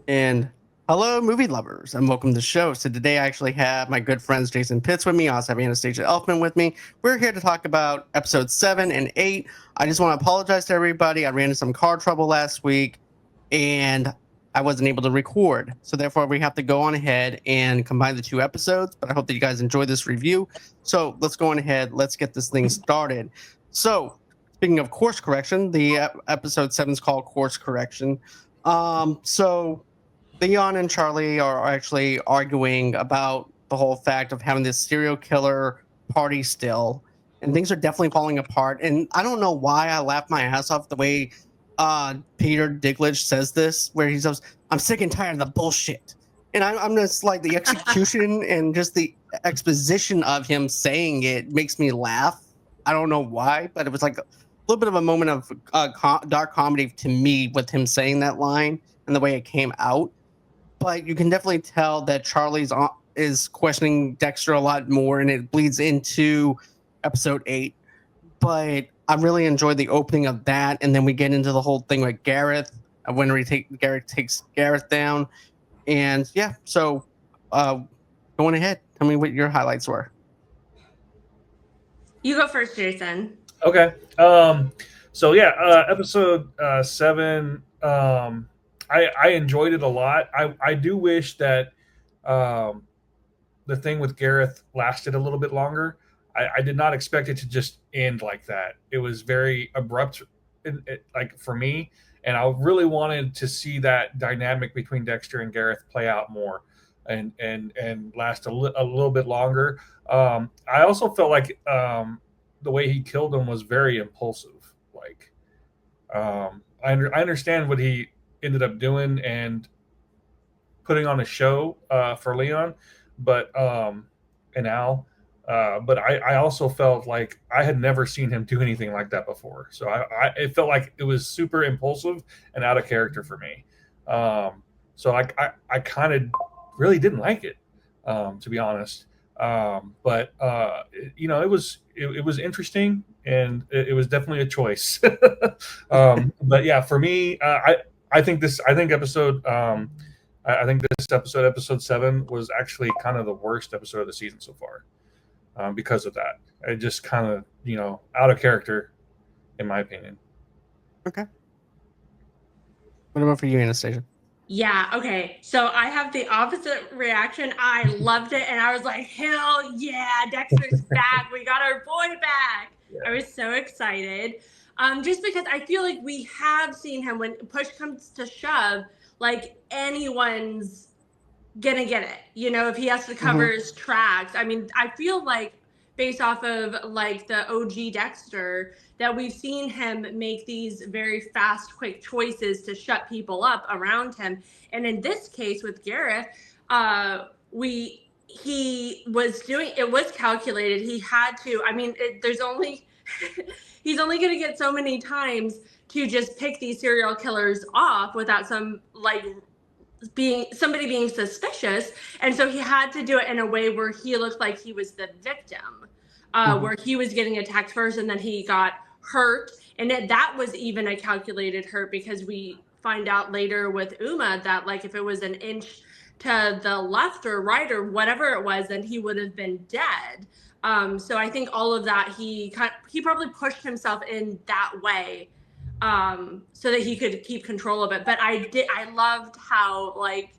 And hello, movie lovers, and welcome to the show. So today I actually have my good friends Jason Pitts with me. I also have Anastasia Elfman with me. We're here to talk about episodes 7 and 8. I just want to apologize to everybody. I ran into some car trouble last week, and I wasn't able to record. So therefore, we have to go on ahead and combine the two episodes. But I hope that you guys enjoy this review. So let's go on ahead. Let's get this thing started. So speaking of course correction, the episode 7 is called Course Correction. So Leon and Charlie are actually arguing about the whole fact of having this serial killer party still, and things are definitely falling apart. And I don't know why I laughed my ass off the way Peter Dinklage says this, where he says, "I'm sick and tired of the bullshit." And I'm just like, the execution and just the exposition of him saying it makes me laugh. I don't know why, but it was like a little bit of a moment of dark comedy to me with him saying that line and the way it came out. But you can definitely tell that Charlie's is questioning Dexter a lot more, and it bleeds into episode 8. But I really enjoyed the opening of that, and then we get into the whole thing with Gareth when Gareth takes Gareth down, and yeah. So, going ahead, tell me what your highlights were. You go first, Jason. Okay. So yeah, episode 7. I enjoyed it a lot. I do wish that the thing with Gareth lasted a little bit longer. I did not expect it to just end like that. It was very abrupt, like for me, and I really wanted to see that dynamic between Dexter and Gareth play out more and last a little bit longer. I also felt like the way he killed him was very impulsive. Like I understand what he ended up doing and putting on a show for Leon, but and Al. But I also felt like I had never seen him do anything like that before. So it felt like it was super impulsive and out of character for me. So I kind of really didn't like it, to be honest. But it was interesting, and it was definitely a choice. But yeah, for me, I think this episode episode 7 was actually kind of the worst episode of the season so far, because of that. It just kind of out of character, in my opinion. Okay. What about for you, Anastasia? Yeah, okay. So I have the opposite reaction. I loved it, and I was like, hell yeah, Dexter's back. We got our boy back. Yeah. I was so excited. Just because I feel like we have seen him when push comes to shove, like anyone's gonna get it. If he has to cover his tracks. I mean, I feel like based off of like the OG Dexter, that we've seen him make these very fast, quick choices to shut people up around him. And in this case with Gareth, he was doing, it was calculated. He had to, I mean, he's only going to get so many times to just pick these serial killers off without somebody being suspicious. And so he had to do it in a way where he looked like he was the victim, where he was getting attacked first and then he got hurt. And that was even a calculated hurt, because we find out later with Uma that like if it was an inch to the left or right or whatever it was, then he would have been dead. So I think all of that, he probably pushed himself in that way, so that he could keep control of it. But I loved how, like,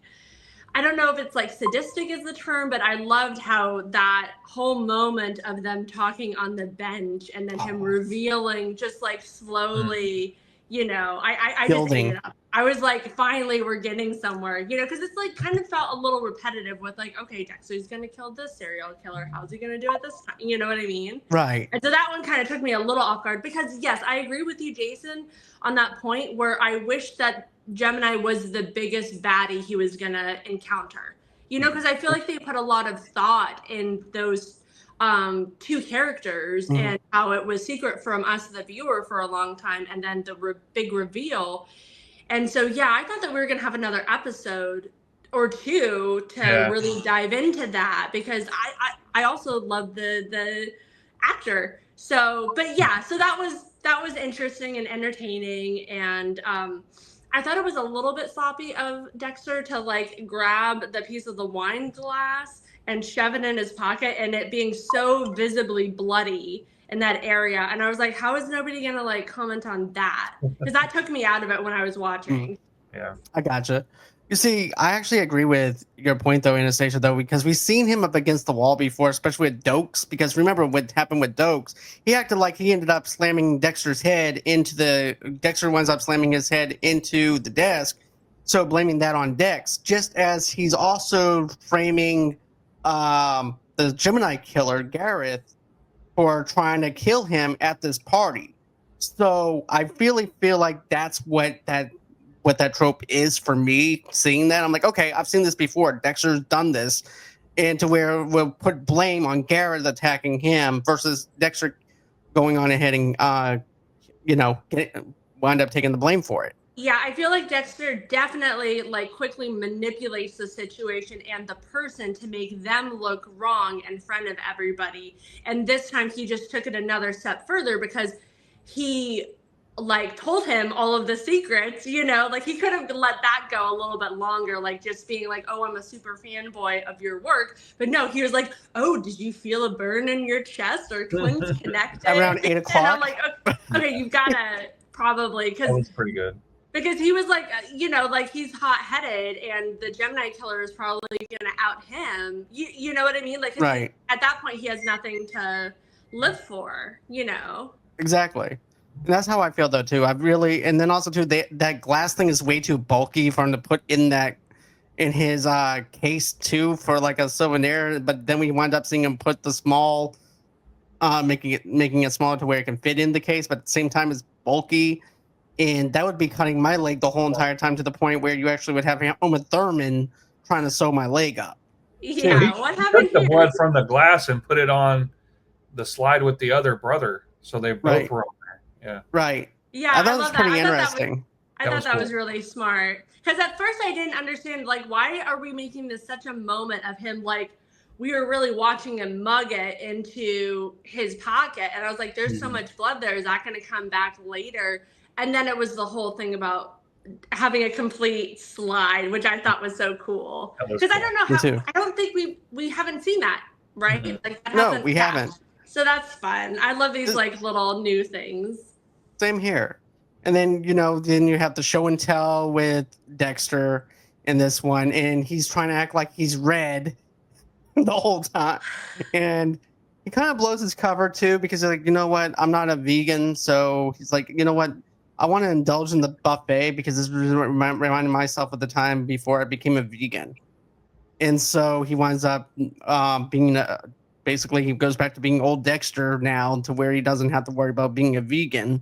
I don't know if it's like sadistic is the term, but I loved how that whole moment of them talking on the bench and then him revealing just like slowly, I just ate it up. I was like, finally, we're getting somewhere, because it's like kind of felt a little repetitive with like, okay, Dexter's going to kill this serial killer. How's he going to do it this time? You know what I mean? Right. And so that one kind of took me a little off guard, because yes, I agree with you, Jason, on that point where I wish that Gemini was the biggest baddie he was going to encounter, because I feel like they put a lot of thought in those two characters and how it was secret from us, the viewer, for a long time. And then the big reveal. And so, yeah, I thought that we were going to have another episode or two to really dive into that, because I also love the actor. So, but yeah, so that was interesting and entertaining. And I thought it was a little bit sloppy of Dexter to like grab the piece of the wine glass and shove it in his pocket, and it being so visibly bloody in that area. And I was like, how is nobody gonna like comment on that? Because that took me out of it when I was watching. Yeah. I gotcha. You see, I actually agree with your point, though, Anastasia, though, because we've seen him up against the wall before, especially with Dokes. Because remember what happened with Dokes? He acted like he ended up slamming Dexter's head into Dexter winds up slamming his head into the desk. So blaming that on Dex, just as he's also framing the Gemini killer, Gareth, for trying to kill him at this party. So I really feel like that's what that trope is for me. Seeing that, I'm like, okay, I've seen this before. Dexter's done this, and to where we'll put blame on Gareth attacking him versus Dexter going on ahead and wind up taking the blame for it. Yeah, I feel like Dexter definitely like quickly manipulates the situation and the person to make them look wrong in front of everybody. And this time he just took it another step further because he like told him all of the secrets, like he could have let that go a little bit longer, like just being like, oh, I'm a super fanboy of your work. But no, he was like, oh, did you feel a burn in your chest or twins connected? Around 8 o'clock. And I'm like, okay, you've got to probably, That was pretty good. because he was like, like he's hot-headed and the Gemini killer is probably going to out him. You know what I mean? Like, right. At that point, he has nothing to live for, Exactly. And that's how I feel, though, too. And then also, too, that glass thing is way too bulky for him to put in his case, too, for like a souvenir. But then we wind up seeing him put the small, making it smaller to where it can fit in the case, but at the same time, it's bulky. And that would be cutting my leg the whole entire time to the point where you actually would have Uma Thurman trying to sew my leg up. Yeah, what happened took the here? blood from the glass and put it on the slide with the other brother, so they both were on there. Yeah. Right. Yeah, I thought it was pretty interesting. I thought that was really smart. Because at first I didn't understand, like, why are we making this such a moment of him, like, we were really watching him mug it into his pocket. And I was like, there's so much blood there. Is that going to come back later? And then it was the whole thing about having a complete slide, which I thought was so cool. Because I don't know how, I don't think we haven't seen that, right? Mm-hmm. Like, that no, we haven't. So that's fun. I love these like little new things. Same here. And then, then you have the show and tell with Dexter in this one, and he's trying to act like he's red the whole time. And he kind of blows his cover too, because he's like, you know what? I'm not a vegan. So he's like, you know what? I want to indulge in the buffet because this reminded myself of the time before I became a vegan. And so he winds up being basically, he goes back to being old Dexter now, to where he doesn't have to worry about being a vegan.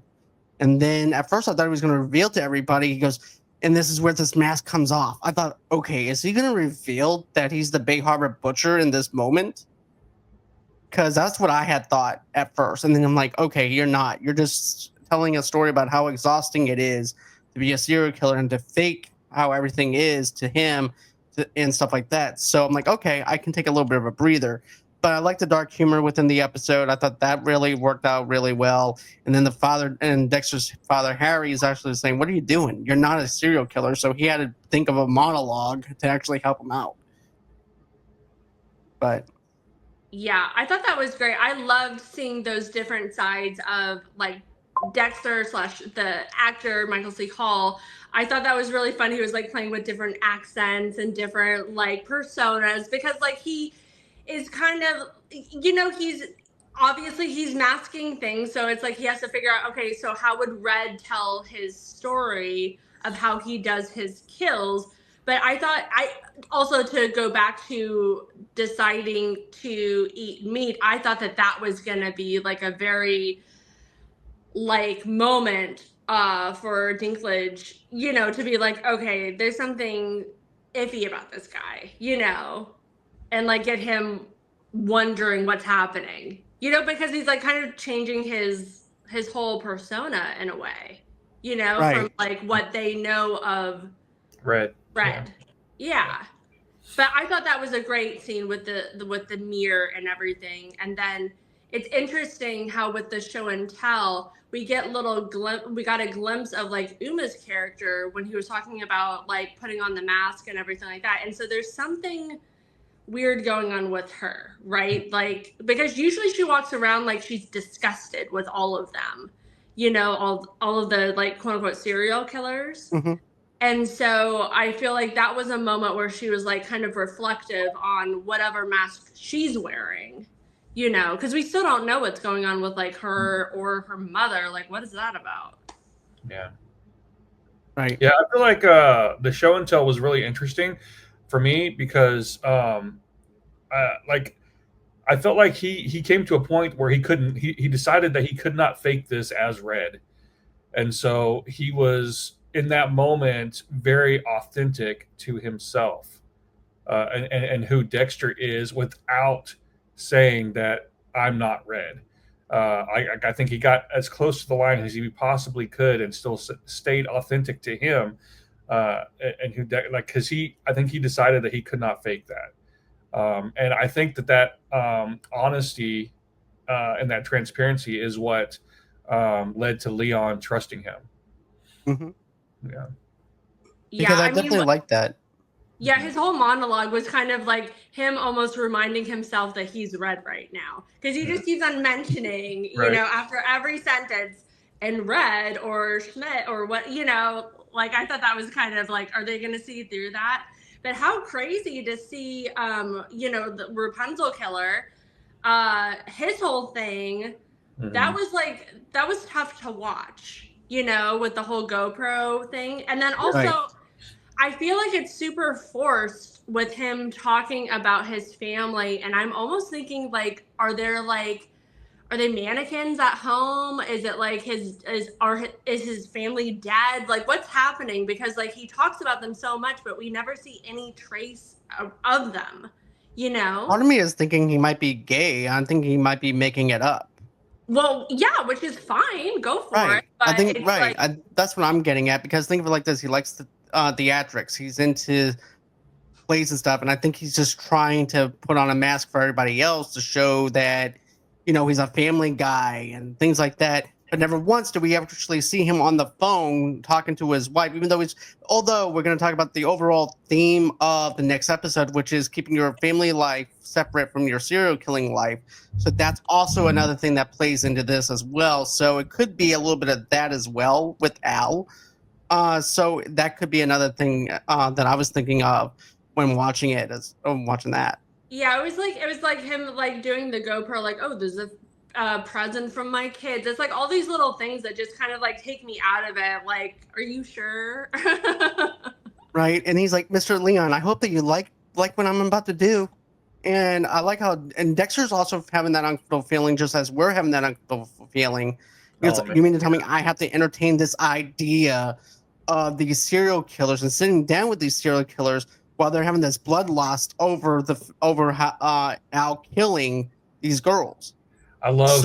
And then at first I thought he was going to reveal to everybody. He goes, and this is where this mask comes off. I thought, okay, is he going to reveal that he's the Bay Harbor Butcher in this moment? Because that's what I had thought at first. And then I'm like, okay, you're not. You're just telling a story about how exhausting it is to be a serial killer and to fake how everything is to him and stuff like that. So I'm like, okay, I can take a little bit of a breather. But I like the dark humor within the episode. I thought that really worked out really well. And then the father and Dexter's father, Harry, is actually saying, what are you doing? You're not a serial killer. So he had to think of a monologue to actually help him out. But yeah, I thought that was great. I loved seeing those different sides of like Dexter / the actor Michael C. Hall. I thought that was really fun. He was like playing with different accents and different like personas, because like he is kind of, he's masking things. So it's like he has to figure out, okay, so how would Red tell his story of how he does his kills? But I thought, also to go back to deciding to eat meat, I thought that was going to be like a very like moment for Dinklage, to be like, okay, there's something iffy about this guy, and like get him wondering what's happening, because he's like kind of changing his whole persona in a way, right. From like what they know of Red. Yeah. But I thought that was a great scene with the mirror and everything. And then it's interesting how with the show and tell, we got a glimpse of like Uma's character when he was talking about like putting on the mask and everything like that. And so there's something weird going on with her, right? Like, because usually she walks around like she's disgusted with all of them, all of the like quote unquote serial killers. Mm-hmm. And so I feel like that was a moment where she was like kind of reflective on whatever mask she's wearing, because we still don't know what's going on with like her or her mother. Like, what is that about? Yeah. Right. Yeah, I feel like the show and tell was really interesting for me because I felt like he came to a point where he decided that he could not fake this as Red. And so he was in that moment very authentic to himself and who Dexter is without saying that I'm not Red. I think he got as close to the line as he possibly could and still stayed authentic to him. And who, because I think he decided that he could not fake that. And I think that honesty and that transparency is what led to Leon trusting him. Mm-hmm. Yeah. Because I definitely like that. Yeah, his whole monologue was kind of like him almost reminding himself that he's Red right now. Because he just keeps on mentioning, Right. After every sentence, and Red or Schmidt or what, like I thought that was kind of like, are they going to see through that? But how crazy to see, the Rapunzel killer, his whole thing, that was tough to watch, with the whole GoPro thing. And then also, right. I feel like it's super forced with him talking about his family. And I'm almost thinking like, are they mannequins at home? Is it like is his family dead? Like what's happening? Because like he talks about them so much, but we never see any trace of them, Part of me is thinking he might be gay. I'm thinking he might be making it up. Well, yeah, which is fine. Go for it. But I think, that's what I'm getting at, because think of it like this. He likes the theatrics. He's into plays and stuff. And I think he's just trying to put on a mask for everybody else to show that, he's a family guy and things like that. But never once do we actually see him on the phone talking to his wife, although we're going to talk about the overall theme of the next episode, which is keeping your family life separate from your serial killing life. So that's also another thing that plays into this as well. So it could be a little bit of that as well with Al. So that could be another thing that I was thinking of when watching it, watching that. Yeah, it was like him like doing the GoPro, like, oh, there's a present from my kids. It's like all these little things that just kind of like take me out of it. Like, are you sure? Right. And he's like, Mr. Leon, I hope that you like what I'm about to do. And I like how, and Dexter's also having that uncomfortable feeling, just as we're having that uncomfortable feeling. Because you mean to tell me I have to entertain this idea of these serial killers and sitting down with these serial killers while they're having this bloodlust over Al killing these girls? I love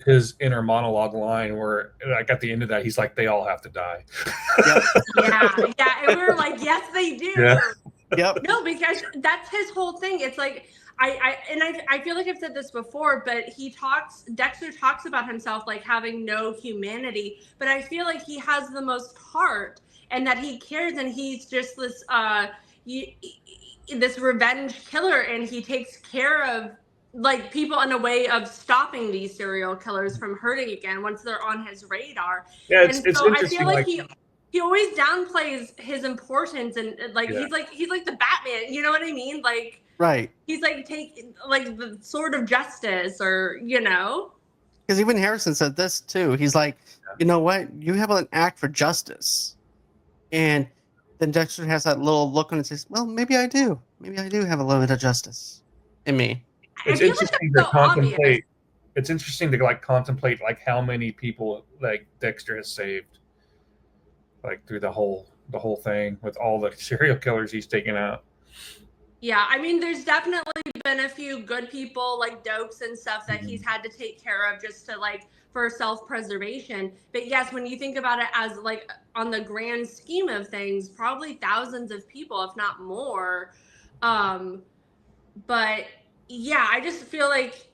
his inner monologue line where, like, at the end of that, he's like, "They all have to die." Yeah, and we're like, "Yes, they do." Yeah. Yep. No, because that's his whole thing. It's like I feel like I've said this before, but Dexter talks about himself like having no humanity, but I feel like he has the most heart and that he cares, and he's just this this revenge killer, and he takes care of like people in a way of stopping these serial killers from hurting again once they're on his radar. Yeah, it's so I feel like he always downplays his importance, and like he's like the Batman, you know what I mean? Like, right. He's like taking like the sword of justice, or because even Harrison said this too. He's like, you know what? You have an act for justice, and then Dexter has that little look on his face. Well, maybe I do. Maybe I do have a little bit of justice in me. It's interesting to contemplate. Obvious. It's interesting to like contemplate like how many people like Dexter has saved, like through the whole thing with all the serial killers he's taken out. Yeah, I mean, there's definitely been a few good people like Dokes and stuff that he's had to take care of just to like for self-preservation. But yes, when you think about it as like on the grand scheme of things, probably thousands of people, if not more. But yeah, I just feel like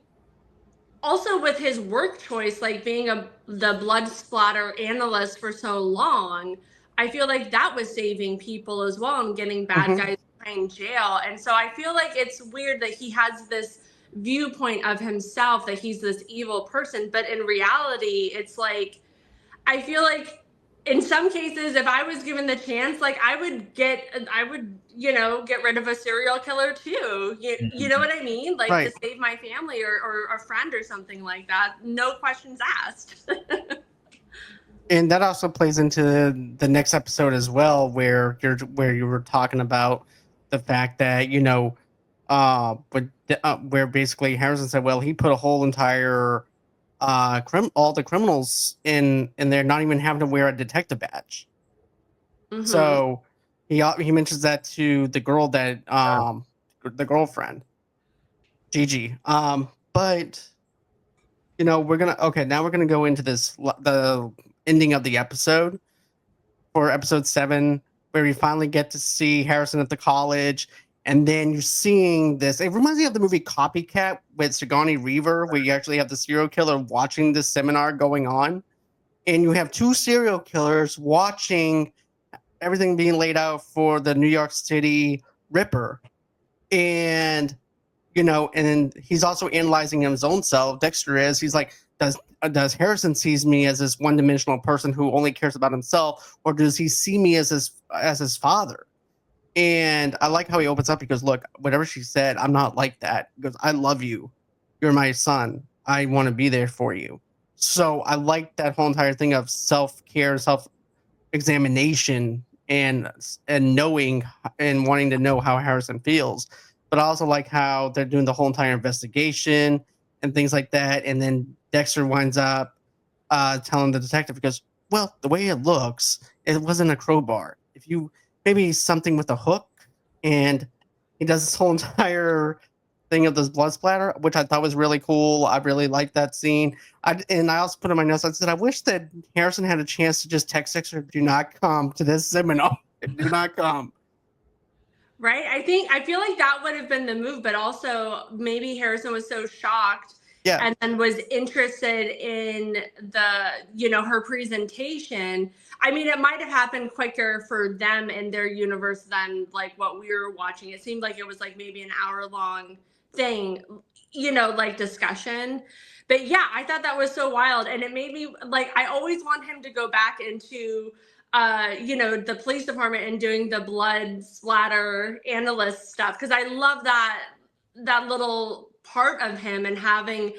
also with his work choice, like being the blood splatter analyst for so long, I feel like that was saving people as well and getting bad Mhm. guys in jail. And so I feel like it's weird that he has this viewpoint of himself that he's this evil person, but in reality, it's like I feel like in some cases, if I was given the chance, like I would, get rid of a serial killer too. You know what I mean? Like to Right. save my family or a friend or something like that. No questions asked. And that also plays into the next episode as well, where you were talking about the fact that where basically Harrison said, well, he put a whole entire all the criminals in there, not even having to wear a detective badge. Hmm. So he mentions that to the girl that the girlfriend Gigi. But now we're gonna go into the ending of the episode for episode 7, where we finally get to see Harrison at the college. And then you're seeing this. It reminds me of the movie Copycat with Sigourney Weaver, where you actually have the serial killer watching this seminar going on. And you have 2 serial killers watching everything being laid out for the New York City Ripper. And and then he's also analyzing his own self. Dexter is. He's like, does Harrison sees me as this one-dimensional person who only cares about himself, or does he see me as his father? And I like how he opens up. He goes, look, whatever she said, I'm not like that. He goes, I love you. You're my son. I want to be there for you. So I like that whole entire thing of self-care, self-examination, and knowing and wanting to know how Harrison feels. But I also like how they're doing the whole entire investigation and things like that. And then Dexter winds up telling the detective, because, well, the way it looks, it wasn't a crowbar. If you maybe something with a hook, and he does this whole entire thing of this blood splatter, which I thought was really cool. I really liked that scene. I also put in my notes, I said, I wish that Harrison had a chance to just text Dexter, do not come to this seminar. Do not come. Right? I feel like that would have been the move, but also maybe Harrison was so shocked Yeah. and then was interested in her presentation. I mean, it might have happened quicker for them in their universe than like what we were watching. It seemed like it was like maybe an hour long thing, like discussion. But yeah, I thought that was so wild. And it made me like, I always want him to go back into the police department and doing the blood splatter analyst stuff, because I love that little part of him and having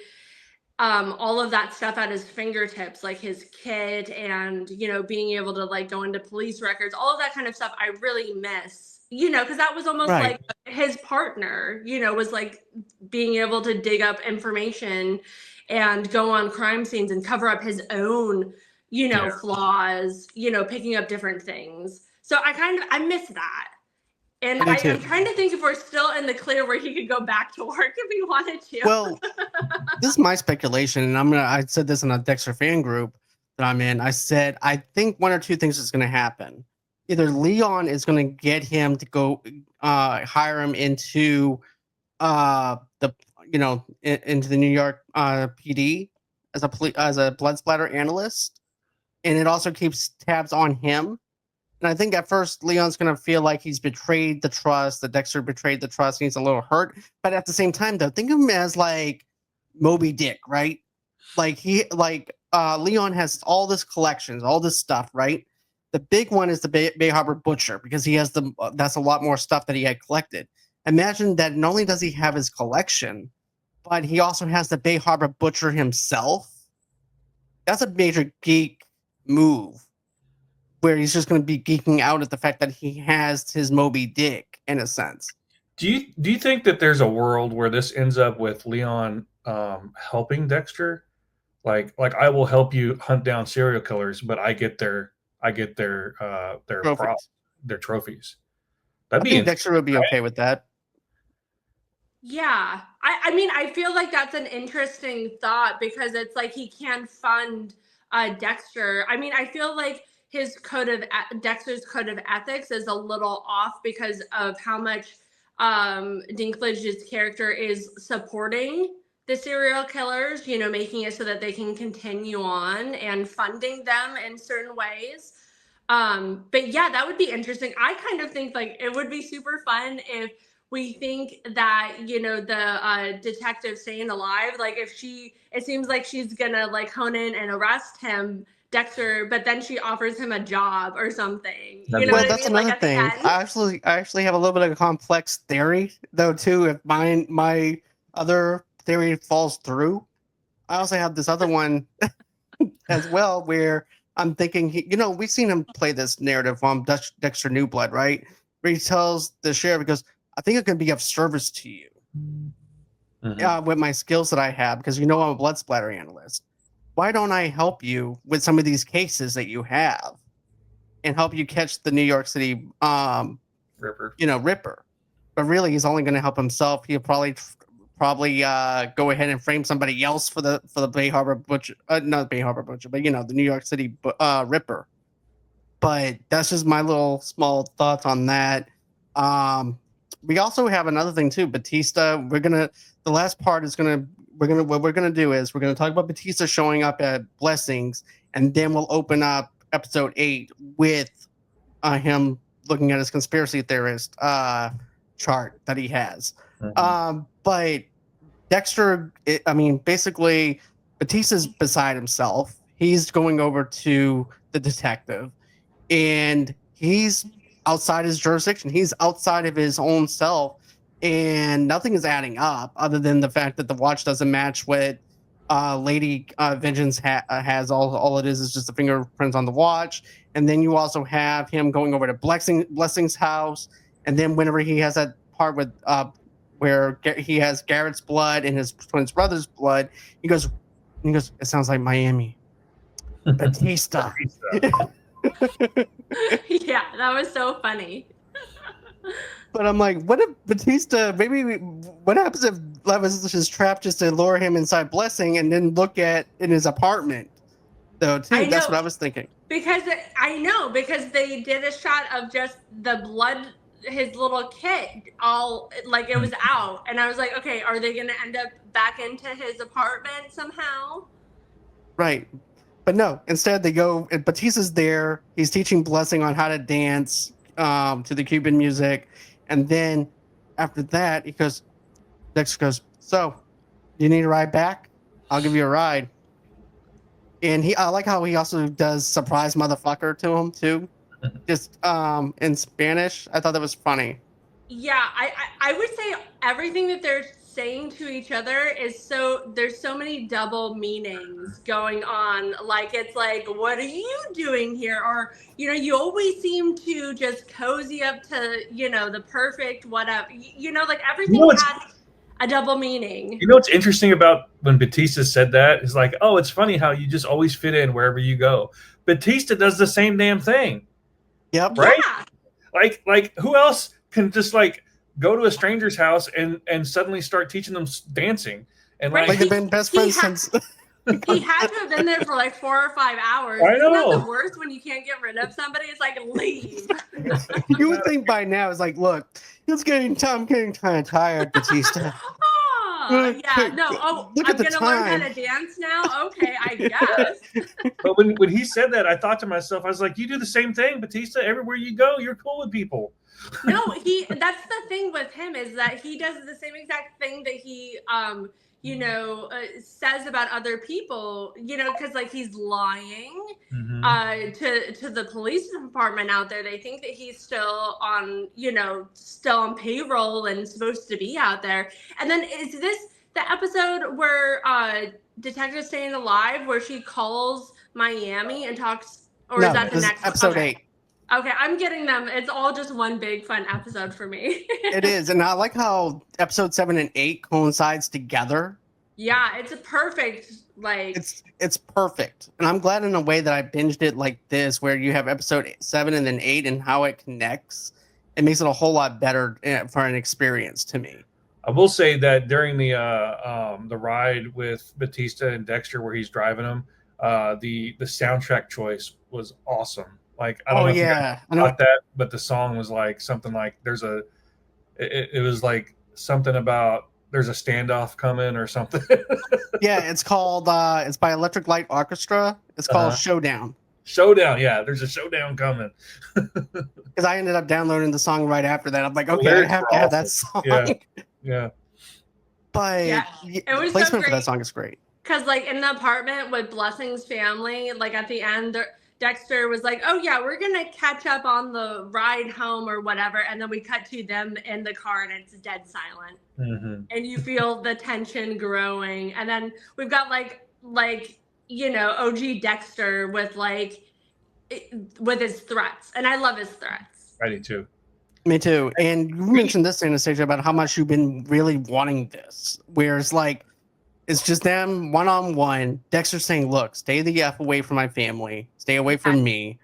all of that stuff at his fingertips, like his kit and being able to like go into police records, all of that kind of stuff I really miss, because that was almost Right. like his partner, was like being able to dig up information and go on crime scenes and cover up his own flaws, picking up different things. So I miss that. And I'm trying to think if we're still in the clear where he could go back to work if he wanted to. Well, this is my speculation, and I said this in a Dexter fan group that I'm in. I said, I think one or two things is going to happen. Either Leon is going to get him to go hire him into into the New York PD as a blood splatter analyst, and it also keeps tabs on him. And I think at first Leon's going to feel like he's betrayed the trust, that Dexter betrayed the trust, and he's a little hurt. But at the same time, though, think of him as like Moby Dick, right? Like Leon has all this collections, all this stuff, right? The big one is the Bay Harbor Butcher, because he has that's a lot more stuff that he had collected. Imagine that not only does he have his collection, but he also has the Bay Harbor Butcher himself. That's a major geek move, where he's just going to be geeking out at the fact that he has his Moby Dick in a sense. Do you think that there's a world where this ends up with Leon helping Dexter? Like I will help you hunt down serial killers, but I get their Trophies. their trophies. I think Dexter would be okay with that. Yeah. I mean, I feel like that's an interesting thought, because it's like he can fund Dexter. I mean, I feel like Dexter's code of ethics is a little off because of how much Dinklage's character is supporting the serial killers, you know, making it so that they can continue on and funding them in certain ways. But yeah, that would be interesting. I kind of think like it would be super fun if we think that, you know, the detective staying alive, like if it seems like she's gonna like hone in and arrest him, Dexter, but then she offers him a job or something. You know Well, what I that's mean? Like another at the thing. end. I actually have a little bit of a complex theory though too. If my other theory falls through, I also have this other one as well where I'm thinking, you know, we've seen him play this narrative on Dexter New Blood, right? Where he tells the sheriff, because I think it can be of service to you with my skills that I have, because you know I'm a blood splatter analyst. Why don't I help you with some of these cases that you have and help you catch the New York City Ripper. You know, Ripper? But really, he's only going to help himself. He'll probably go ahead and frame somebody else for the Bay Harbor Butcher, not Bay Harbor Butcher, but you know, the New York City Ripper. But that's just my little small thoughts on that. We also have another thing too, Batista. The last part is what we're gonna do is we're gonna talk about Batista showing up at Blessings, and then we'll open up episode 8 with him looking at his conspiracy theorist chart that he has. But Dexter, basically, Batista's beside himself. He's going over to the detective, and he's outside his jurisdiction. He's outside of his own self, and nothing is adding up other than the fact that the watch doesn't match what Lady Vengeance has. All it is just the fingerprints on the watch. And then you also have him going over to Blessing's house, and then whenever he has that part with where he has Garrett's blood and his twin brother's blood, he goes, it sounds like Miami. Batista. Yeah, that was so funny. But I'm like, what if Batista, what happens if Levis is trapped just to lure him inside Blessing and then look in his apartment, though, too? That's what I was thinking. Because they did a shot of just the blood, his little kit, all like it was out. And I was like, okay, are they going to end up back into his apartment somehow? Right. But no, instead they go, Batista's there. He's teaching Blessing on how to dance to the Cuban music. And then after that, Dexter goes, so, you need a ride back? I'll give you a ride. And I like how he also does surprise motherfucker to him, too. Just in Spanish. I thought that was funny. Yeah, I would say everything that they're saying to each other there's so many double meanings going on. Like, it's like, what are you doing here? Or, you know, you always seem to just cozy up to, you know, the perfect whatever. You know, like everything has a double meaning. You know what's interesting about when Batista said that is like, oh, it's funny how you just always fit in wherever you go. Batista does the same damn thing. Yep. Right? Yeah. Like who else can just like go to a stranger's house and suddenly start teaching them dancing? And like they've been best friends since. He had to have been there for like 4 or 5 hours. I know. Isn't that the worst when you can't get rid of somebody? It's like, leave. You would think by now, it's like, look, I'm getting kind of tired, Batista. Yeah, no. Oh, I'm going to learn how to dance now? Okay, I guess. But when he said that, I thought to myself, I was like, you do the same thing, Batista. Everywhere you go, you're cool with people. No, that's the thing with him is that he does the same exact thing that he, says about other people, you know, because like he's lying to the police department out there. They think that he's still on payroll and supposed to be out there. And then is this the episode where Detective Staying Alive, where she calls Miami and talks, or is that the next episode 8? Okay, I'm getting them. It's all just one big fun episode for me. It is, and I like how episode 7 and 8 coincides together. Yeah, it's a perfect, like... It's perfect. And I'm glad in a way that I binged it like this, where you have episode 7 and then 8 and how it connects. It makes it a whole lot better for an experience to me. I will say that during the ride with Batista and Dexter, where he's driving them, the soundtrack choice was awesome. Like, I don't know if you got that, but the song was like something like it was like something about there's a standoff coming or something. Yeah, it's called it's by Electric Light Orchestra. It's called Showdown. Showdown, yeah, there's a showdown coming. Because I ended up downloading the song right after that. I'm like, okay, I have to have that song. Yeah. But it was the placement so great for that song is great. because, like, in the apartment with Blessing's family, like at the end, Dexter was like, "Oh yeah, we're gonna catch up on the ride home or whatever," and then we cut to them in the car and it's dead silent, and you feel the tension growing, and then we've got like OG Dexter with with his threats, and I love his threats. I do too. Me too. And you mentioned this, Anastasia, about how much you've been really wanting this. Whereas, like, it's just them one-on-one. Dexter saying, look, stay the F away from my family. Stay away from me.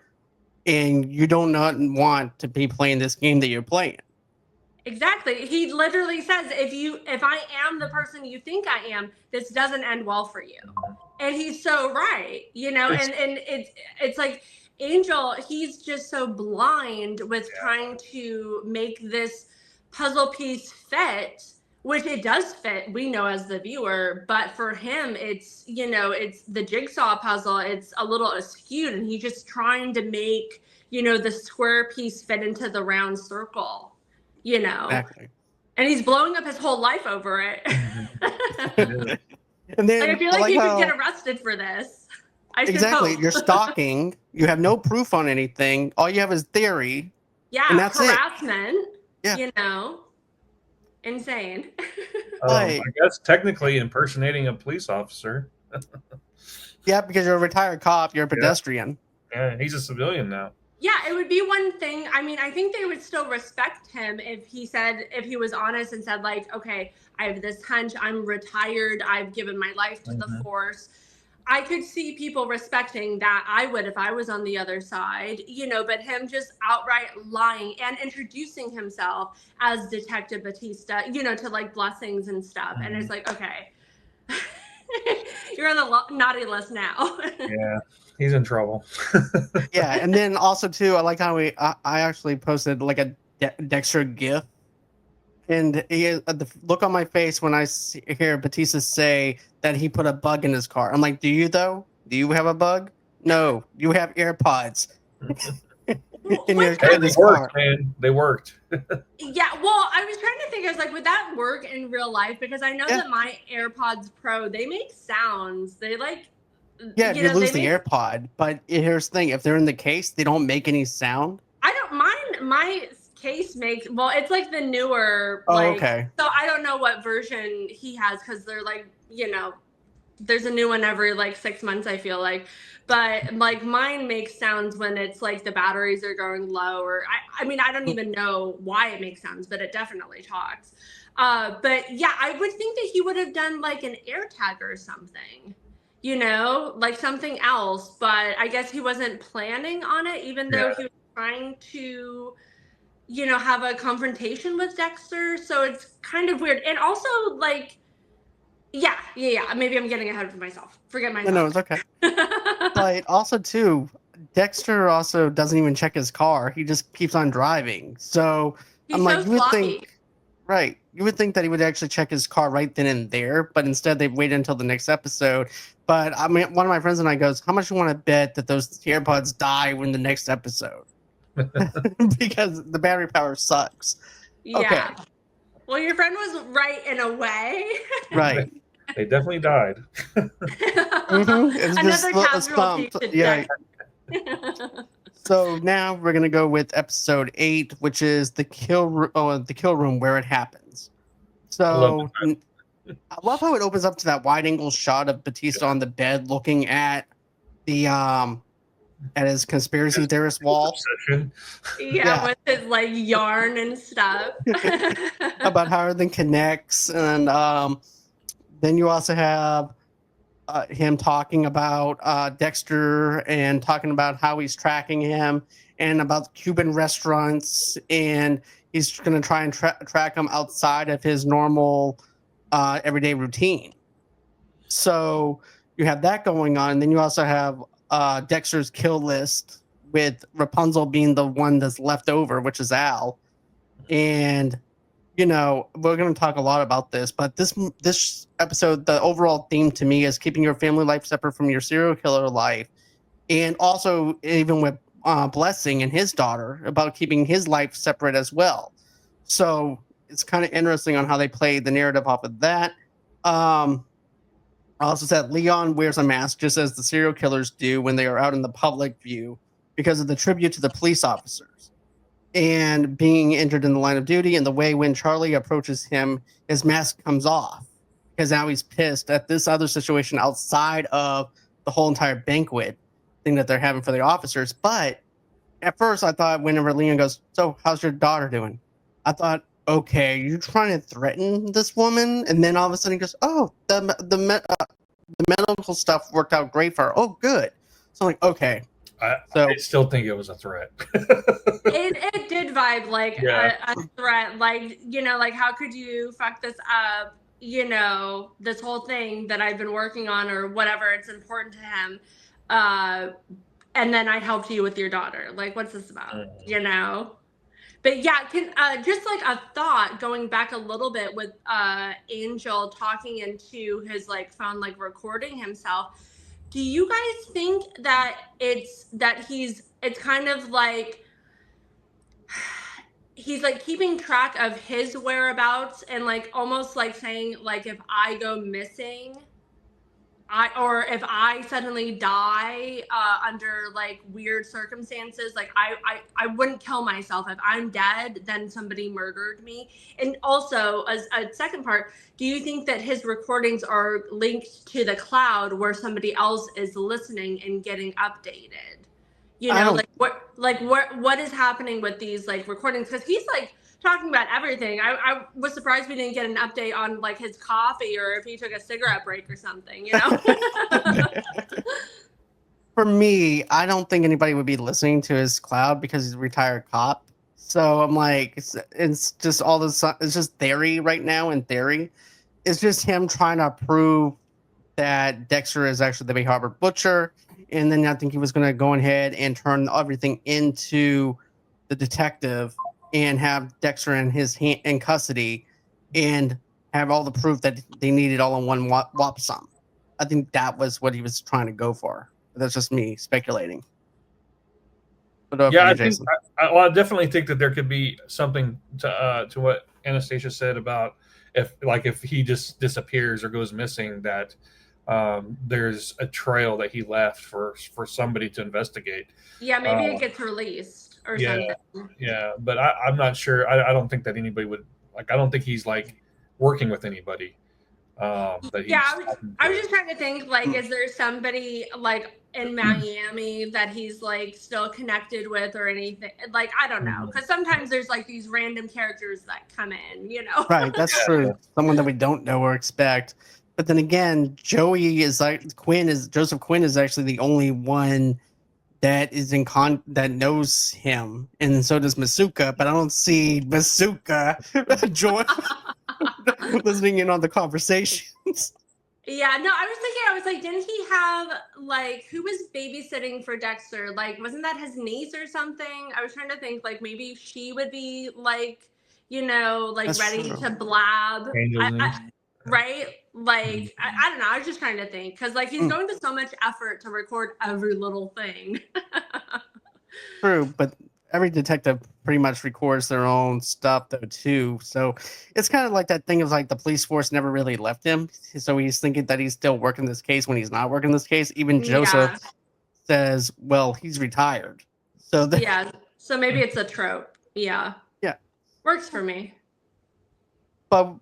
And you don't not want to be playing this game that you're playing. Exactly. He literally says, if I am the person you think I am, this doesn't end well for you. And he's so right, and it's like Angel, he's just so blind with trying to make this puzzle piece fit, which it does fit, we know as the viewer, but for him, it's the jigsaw puzzle, it's a little askew, and he's just trying to make, the square piece fit into the round circle, Exactly. And he's blowing up his whole life over it. And then I feel like you could get arrested for this. Exactly. You're stalking. You have no proof on anything. All you have is theory. Yeah, and that's harassment. Yeah. Insane. I guess technically impersonating a police officer. Yeah, because you're a retired cop. You're a pedestrian. Yeah, he's a civilian now. Yeah, it would be one thing. I mean, I think they would still respect him if he was honest and said, like, okay, I have this hunch. I'm retired. I've given my life to the force. I could see people respecting that. I would if I was on the other side, but him just outright lying and introducing himself as Detective Batista, to like blessings and stuff. And it's like, okay, you're on the naughty list now. Yeah, he's in trouble. Yeah, and then also too, I like how I actually posted like a Dexter GIF. And the look on my face when I hear Batista say that he put a bug in his car. I'm like, do you though? Do you have a bug? No, you have AirPods. in your car. Man. They worked. Yeah, well, I was trying to think. I was like, would that work in real life? Because I know that my AirPods Pro, they make sounds. They like. Yeah, if you lose the AirPod. But here's the thing: if they're in the case, they don't make any sound. I don't mind my case makes it's like the newer okay, so I don't know what version he has because they're like there's a new one every like 6 months I feel like, but like mine makes sounds when it's like the batteries are going low, or I mean I don't even know why it makes sounds, but it definitely talks. But yeah, I would think that he would have done like an AirTag or something, like something else, but I guess he wasn't planning on it, even though he was trying to have a confrontation with Dexter. So it's kind of weird. And also, like, yeah. Maybe I'm getting ahead of myself. Forget myself. No, it's okay. But also, too, Dexter also doesn't even check his car. He just keeps on driving. So He's I'm like, so you would sloppy. think, right? You would think that he would actually check his car right then and there, but instead they waited until the next episode. But I mean, one of my friends and I goes, how much you want to bet that those AirPods die in the next episode? Because the battery power sucks. Yeah. Okay. Well, your friend was right in a way. Right. They definitely died. Another casualty to Dexter. So now we're gonna go with episode 8, which is the kill room where it happens. So I love how it opens up to that wide angle shot of Batista on the bed looking at the at his conspiracy theorist wall. Yeah, with his like yarn and stuff. About how everything connects. And then you also have him talking about Dexter and talking about how he's tracking him and about Cuban restaurants, and he's going to try and track him outside of his normal everyday routine. So you have that going on. And then you also have Dexter's kill list with Rapunzel being the one that's left over, which is Al. And we're going to talk a lot about this, but this episode, the overall theme to me is keeping your family life separate from your serial killer life, and also even with Blessing and his daughter about keeping his life separate as well. So it's kind of interesting on how they play the narrative off of that. I also said Leon wears a mask just as the serial killers do when they are out in the public view because of the tribute to the police officers and being injured in the line of duty, and the way when Charlie approaches him, his mask comes off because now he's pissed at this other situation outside of the whole entire banquet thing that they're having for the officers. But at first I thought whenever Leon goes, "So how's your daughter doing?" I thought, okay, you're trying to threaten this woman, and then all of a sudden he goes, "Oh, the medical stuff worked out great for her. Oh, good." So I'm like, okay. I still think it was a threat. It did vibe like a threat, like, like, how could you fuck this up? This whole thing that I've been working on or whatever, it's important to him. And then I helped you with your daughter. Like, what's this about? But yeah, just like a thought going back a little bit with Angel talking into his phone, recording himself. Do you guys think that it's kind of like he's keeping track of his whereabouts and almost saying if I go missing, or if I suddenly die under weird circumstances, I wouldn't kill myself. If I'm dead, then somebody murdered me. And also, as a second part, do you think that his recordings are linked to the cloud where somebody else is listening and getting updated? What is happening with these recordings? Because he's talking about everything. I was surprised we didn't get an update on his coffee or if he took a cigarette break or something, For me, I don't think anybody would be listening to his cloud because he's a retired cop. So I'm like, it's just all this, it's just theory right now. In theory, it's just him trying to prove that Dexter is actually the Bay Harbor Butcher. And then I think he was going to go ahead and turn everything into the detective and have Dexter in custody and have all the proof that they needed all in one whop sum. I think that was what he was trying to go for. That's just me speculating. Yeah, I definitely think that there could be something to what Anastasia said about if he just disappears or goes missing, that there's a trail that he left for somebody to investigate. Yeah, maybe it gets released or something. Yeah, but I'm not sure. I don't think that anybody would I don't think he's working with anybody. I was just trying to think is there somebody in Miami that he's still connected with or anything? I don't know, because sometimes there's these random characters that come in, Right, that's true. Someone that we don't know or expect. But then again, Joseph Quinn is actually the only one that is that knows him, and so does Masuka. But I don't see Masuka listening in on the conversations. Yeah, no, I was like, didn't he have who was babysitting for Dexter? Wasn't that his niece or something? I was trying to think maybe she would be That's ready true. to blab. Right? Mm-hmm. I don't know. I was just trying to think because he's going to so much effort to record every little thing. True, but every detective pretty much records their own stuff though too. So it's kind of like that thing of the police force never really left him. So he's thinking that he's still working this case when he's not working this case. Even Joseph says, well, he's retired. So so maybe it's a trope. Yeah. Works for me. But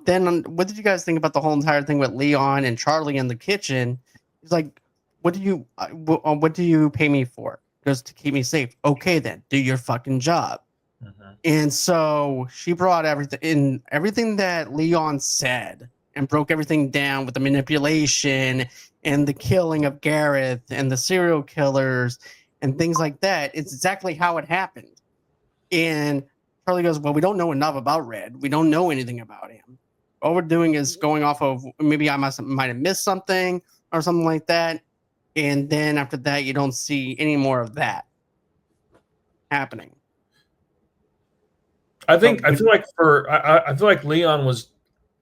then what did you guys think about the whole entire thing with Leon and Charlie in the kitchen? He's like, what do you pay me for? Just to keep me safe. Okay, then do your fucking job. Mm-hmm. And so she brought everything that Leon said and broke everything down with the manipulation and the killing of Gareth and the serial killers and things like that. It's exactly how it happened. And Charlie goes, well, we don't know enough about Red. We don't know anything about him. All we're doing is going off of maybe I might have missed something or something like that. And then after that, you don't see any more of that happening. I feel like I feel like Leon was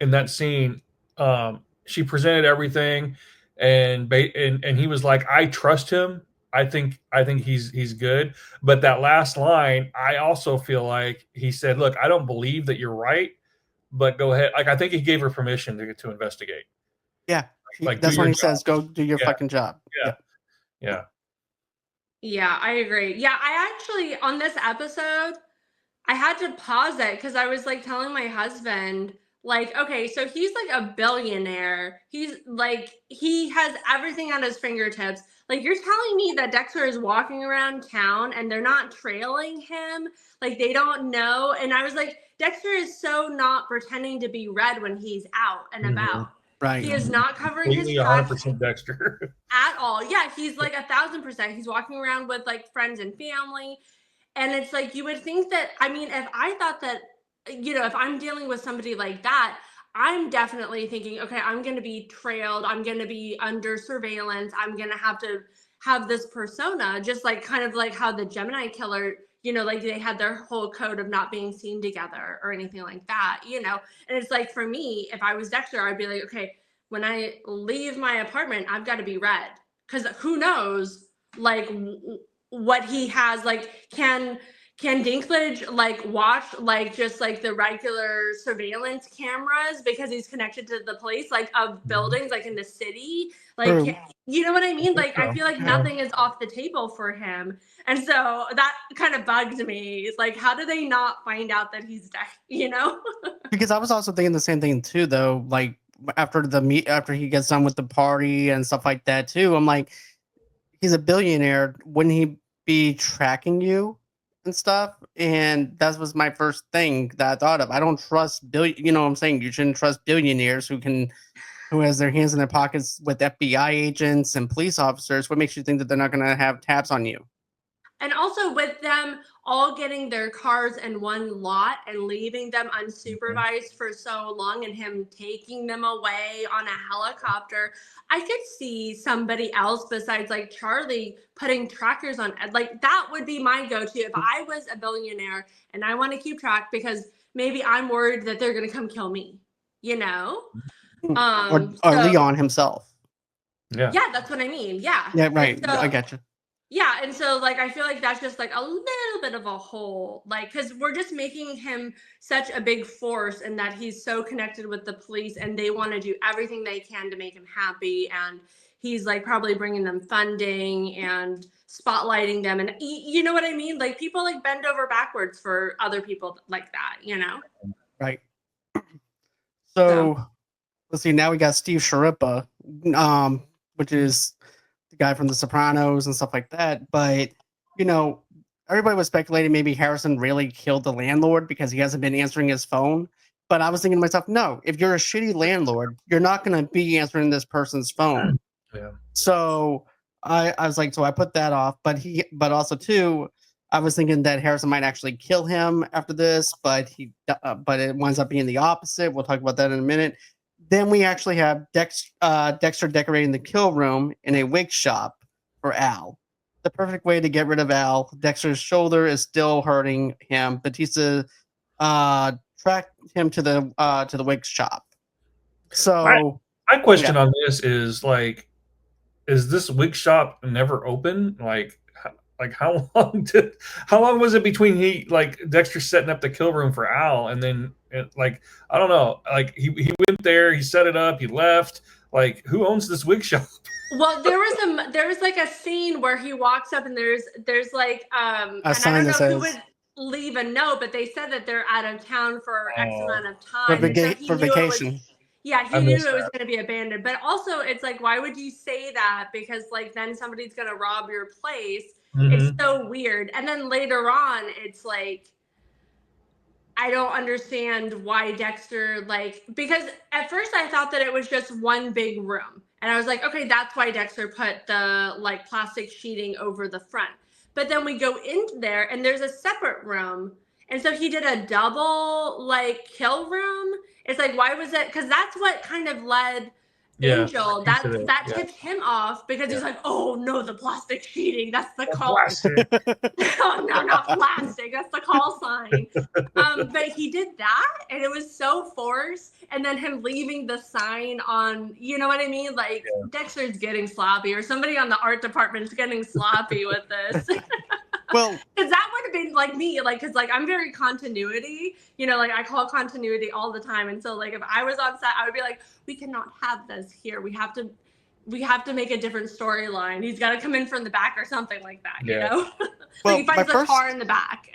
in that scene. She presented everything, and he was like, "I trust him. I think he's good." But that last line, I also feel like he said, "Look, I don't believe that you're right, but go ahead." Like I think he gave her permission to investigate. Yeah, Like that's when he says, "Go do your fucking job." Yeah. Yeah, I agree. Yeah, I actually on this episode, I had to pause it because I was like telling my husband, like, okay, so he's like a billionaire. He's like, he has everything at his fingertips. Like, you're telling me that Dexter is walking around town and they're not trailing him? Like, they don't know. And I was like, Dexter is so not pretending to be red when he's out and about. Right. He is not covering his Completely tracks 100% Dexter. at all. Yeah, he's like 1,000%. He's walking around with like friends and family. And it's like, you would think that, I mean, if I thought that, if I'm dealing with somebody like that, I'm definitely thinking, okay, I'm going to be trailed. I'm going to be under surveillance. I'm going to have this persona, just like kind of like how the Gemini killer, like they had their whole code of not being seen together or anything like that, And it's like, for me, if I was Dexter, I'd be like, okay, when I leave my apartment, I've got to be red, because who knows, like, what he has, like, can Dinklage like watch like just like the regular surveillance cameras because he's connected to the police, like, of buildings like in the city, like, you know what I mean? Like, I feel like nothing is off the table for him, and so that kind of bugged me. It's like, how do they not find out that he's dead? Because I was also thinking the same thing too, though. Like after he gets done with the party and stuff like that too, I'm like, he's a billionaire. Wouldn't he be tracking you and stuff? And that was my first thing that I thought of. I don't trust you know what I'm saying? You shouldn't trust billionaires who has their hands in their pockets with FBI agents and police officers. What makes you think that they're not going to have tabs on you? And also with them all getting their cars in one lot and leaving them unsupervised for so long, and him taking them away on a helicopter, I could see somebody else besides like Charlie putting trackers on. Like, that would be my go-to if I was a billionaire and I want to keep track, because maybe I'm worried that they're going to come kill me, or Leon himself. Yeah, that's what I mean. Yeah. Yeah, right. So, I got you. yeah, and so like I feel like that's just like a little bit of a hole, like, because we're just making him such a big force, and that he's so connected with the police and they want to do everything they can to make him happy, and he's like probably bringing them funding and spotlighting them, and you know what I mean? Like, people like bend over backwards for other people like that, Right. So let's see. Now we got Steve Sharippa, which is the guy from The Sopranos and stuff like that. But everybody was speculating maybe Harrison really killed the landlord because he hasn't been answering his phone. But I was thinking to myself, no, if you're a shitty landlord, you're not going to be answering this person's phone. Yeah. So I was like, so I put that off. But also too, I was thinking that Harrison might actually kill him after this, but it winds up being the opposite. We'll talk about that in a minute. Then we actually have Dexter decorating the kill room in a wig shop for Al. The perfect way to get rid of Al. Dexter's shoulder is still hurting him. Batista tracked him to the wig shop. So my question on this is, like, is this wig shop never open? Like how long was it between Dexter setting up the kill room for Al, and then I don't know, like he went there, he set it up, he left. Like, who owns this wig shop? Well, there was like a scene where he walks up and there's like a sign and I don't that know who says, would leave a note, but they said that they're out of town for X amount of time. for vacation. He knew it was going to be abandoned. But also, it's like, why would you say that? Because like then somebody's going to rob your place. Mm-hmm. It's so weird. And then later on, it's like, I don't understand why Dexter, because at first I thought that it was just one big room. And I was like, okay, that's why Dexter put the plastic sheeting over the front. But then we go in there and there's a separate room. And so he did a double kill room. It's like, why was it? Because that's what kind of led Angel, Incident, that tipped him off because he's like, oh no, the plastic sheeting, that's the call. Plastic. Oh no, not plastic, that's the call sign. But he did that and it was so forced, and then him leaving the sign on, you know what I mean? Like Dexter's getting sloppy, or somebody on the art department is getting sloppy with this. Well, because that would have been like me, like, because like I'm very continuity, you know, like I call continuity all the time, and so like if I was on set, I would be like, we cannot have this here. We have to make a different storyline. He's got to come in from the back or something like that, you know. Well, like he finds the car in the back.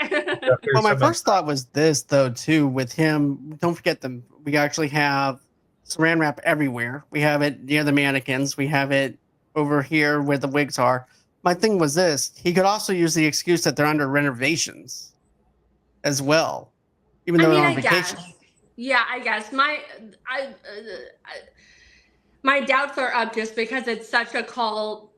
Well, my first thought was this though too. With him, don't forget them. We actually have saran wrap everywhere. We have it near the mannequins. We have it over here where the wigs are. My thing was this: he could also use the excuse that they're under renovations as well, even though they're on vacation. Yeah, I guess my doubts are up just because it's such a calling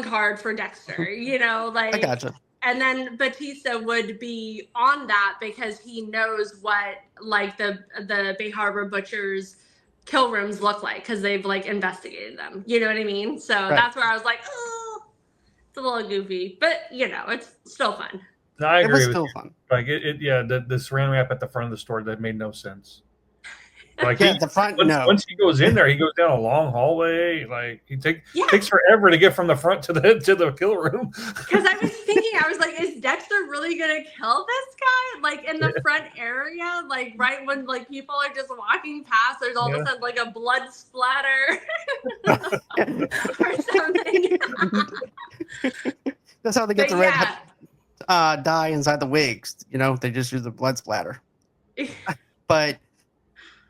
card for Dexter. You know, like I gotcha. And then Batista would be on that because he knows what like the Bay Harbor butchers kill rooms look like because they've like investigated them. You know what I mean? So that's where I was like, oh. It's a little goofy, but you know, it's still fun. No, I agree. It was still fun. Like the saran wrap at the front of the store, that made no sense. Like the front. Once he goes in there, he goes down a long hallway. Like he takes forever to get from the front to the kill room. Because I was thinking, I was like, is Dexter really gonna kill this guy? Like in the front area, like right when like people are just walking past, there's all of a sudden like a blood splatter or something. That's how they get the red dye inside the wigs. You know, they just use the blood splatter. But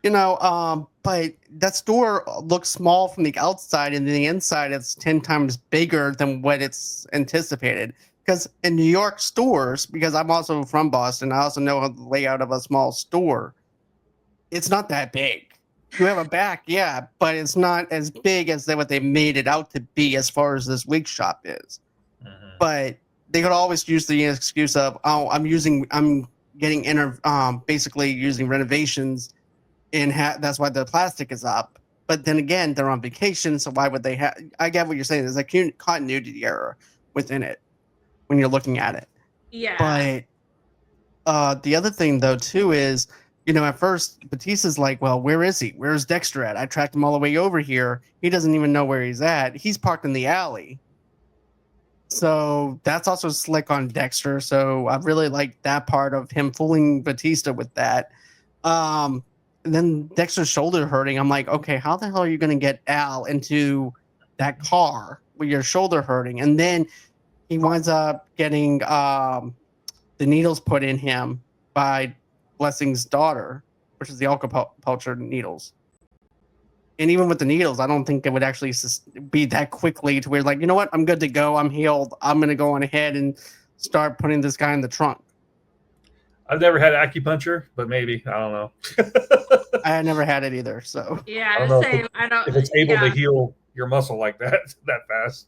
you know, but that store looks small from the outside, and the inside it's 10 times bigger than what it's anticipated. Because in New York stores, because I'm also from Boston, I also know the layout of a small store. It's not that big. You have a back, but it's not as big as what they made it out to be as far as this wig shop is. Mm-hmm. But they could always use the excuse of, I'm basically using renovations, and that's why the plastic is up. But then again, they're on vacation, so why would they have? I get what you're saying. There's a continuity error within it when you're looking at it. Yeah. But the other thing though too is, you know, at first Batista's like, well, where is he? Where's Dexter at? I tracked him all the way over here. He doesn't even know where he's at. He's parked in the alley. So that's also slick on Dexter. So I really like that part of him fooling Batista with that. And then Dexter's shoulder hurting. I'm like, okay, how the hell are you going to get Al into that car with your shoulder hurting? And then he winds up getting the needles put in him by Blessing's daughter, which is the acupuncture needles. And even with the needles, I don't think it would actually be that quickly to where, like, you know what? I'm good to go. I'm healed. I'm going to go on ahead and start putting this guy in the trunk. I've never had acupuncture, but maybe. I don't know. I never had it either. So yeah, same. If it's able to heal your muscle like that fast.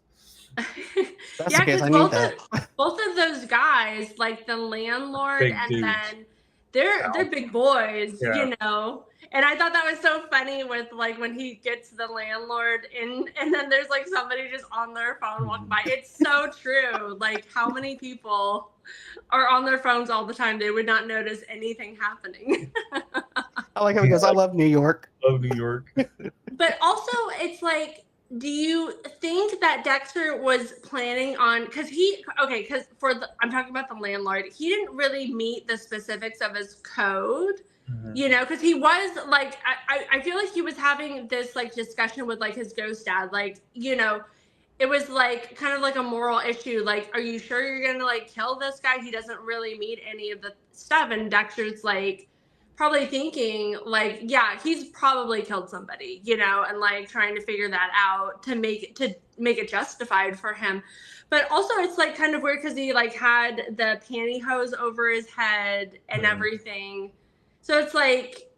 That's the case. I need that. Both of those guys, like the landlord Big and dudes. then they're big boys, you know. And I thought that was so funny with like when he gets the landlord in, and then there's like somebody just on their phone walking by. It's so true. Like how many people are on their phones all the time? They would not notice anything happening. I like it because I love New York. Love New York. But also, it's like, do you think that Dexter was planning on, I'm talking about the landlord, he didn't really meet the specifics of his code, you know, because he was like, I feel like he was having this like discussion with like his ghost dad, like, you know, it was like kind of like a moral issue, like, are you sure you're gonna like kill this guy? He doesn't really meet any of the stuff, and Dexter's like probably thinking like, yeah, he's probably killed somebody, you know, and like trying to figure that out to make it justified for him. But also it's like kind of weird because he like had the pantyhose over his head and everything. So it's like,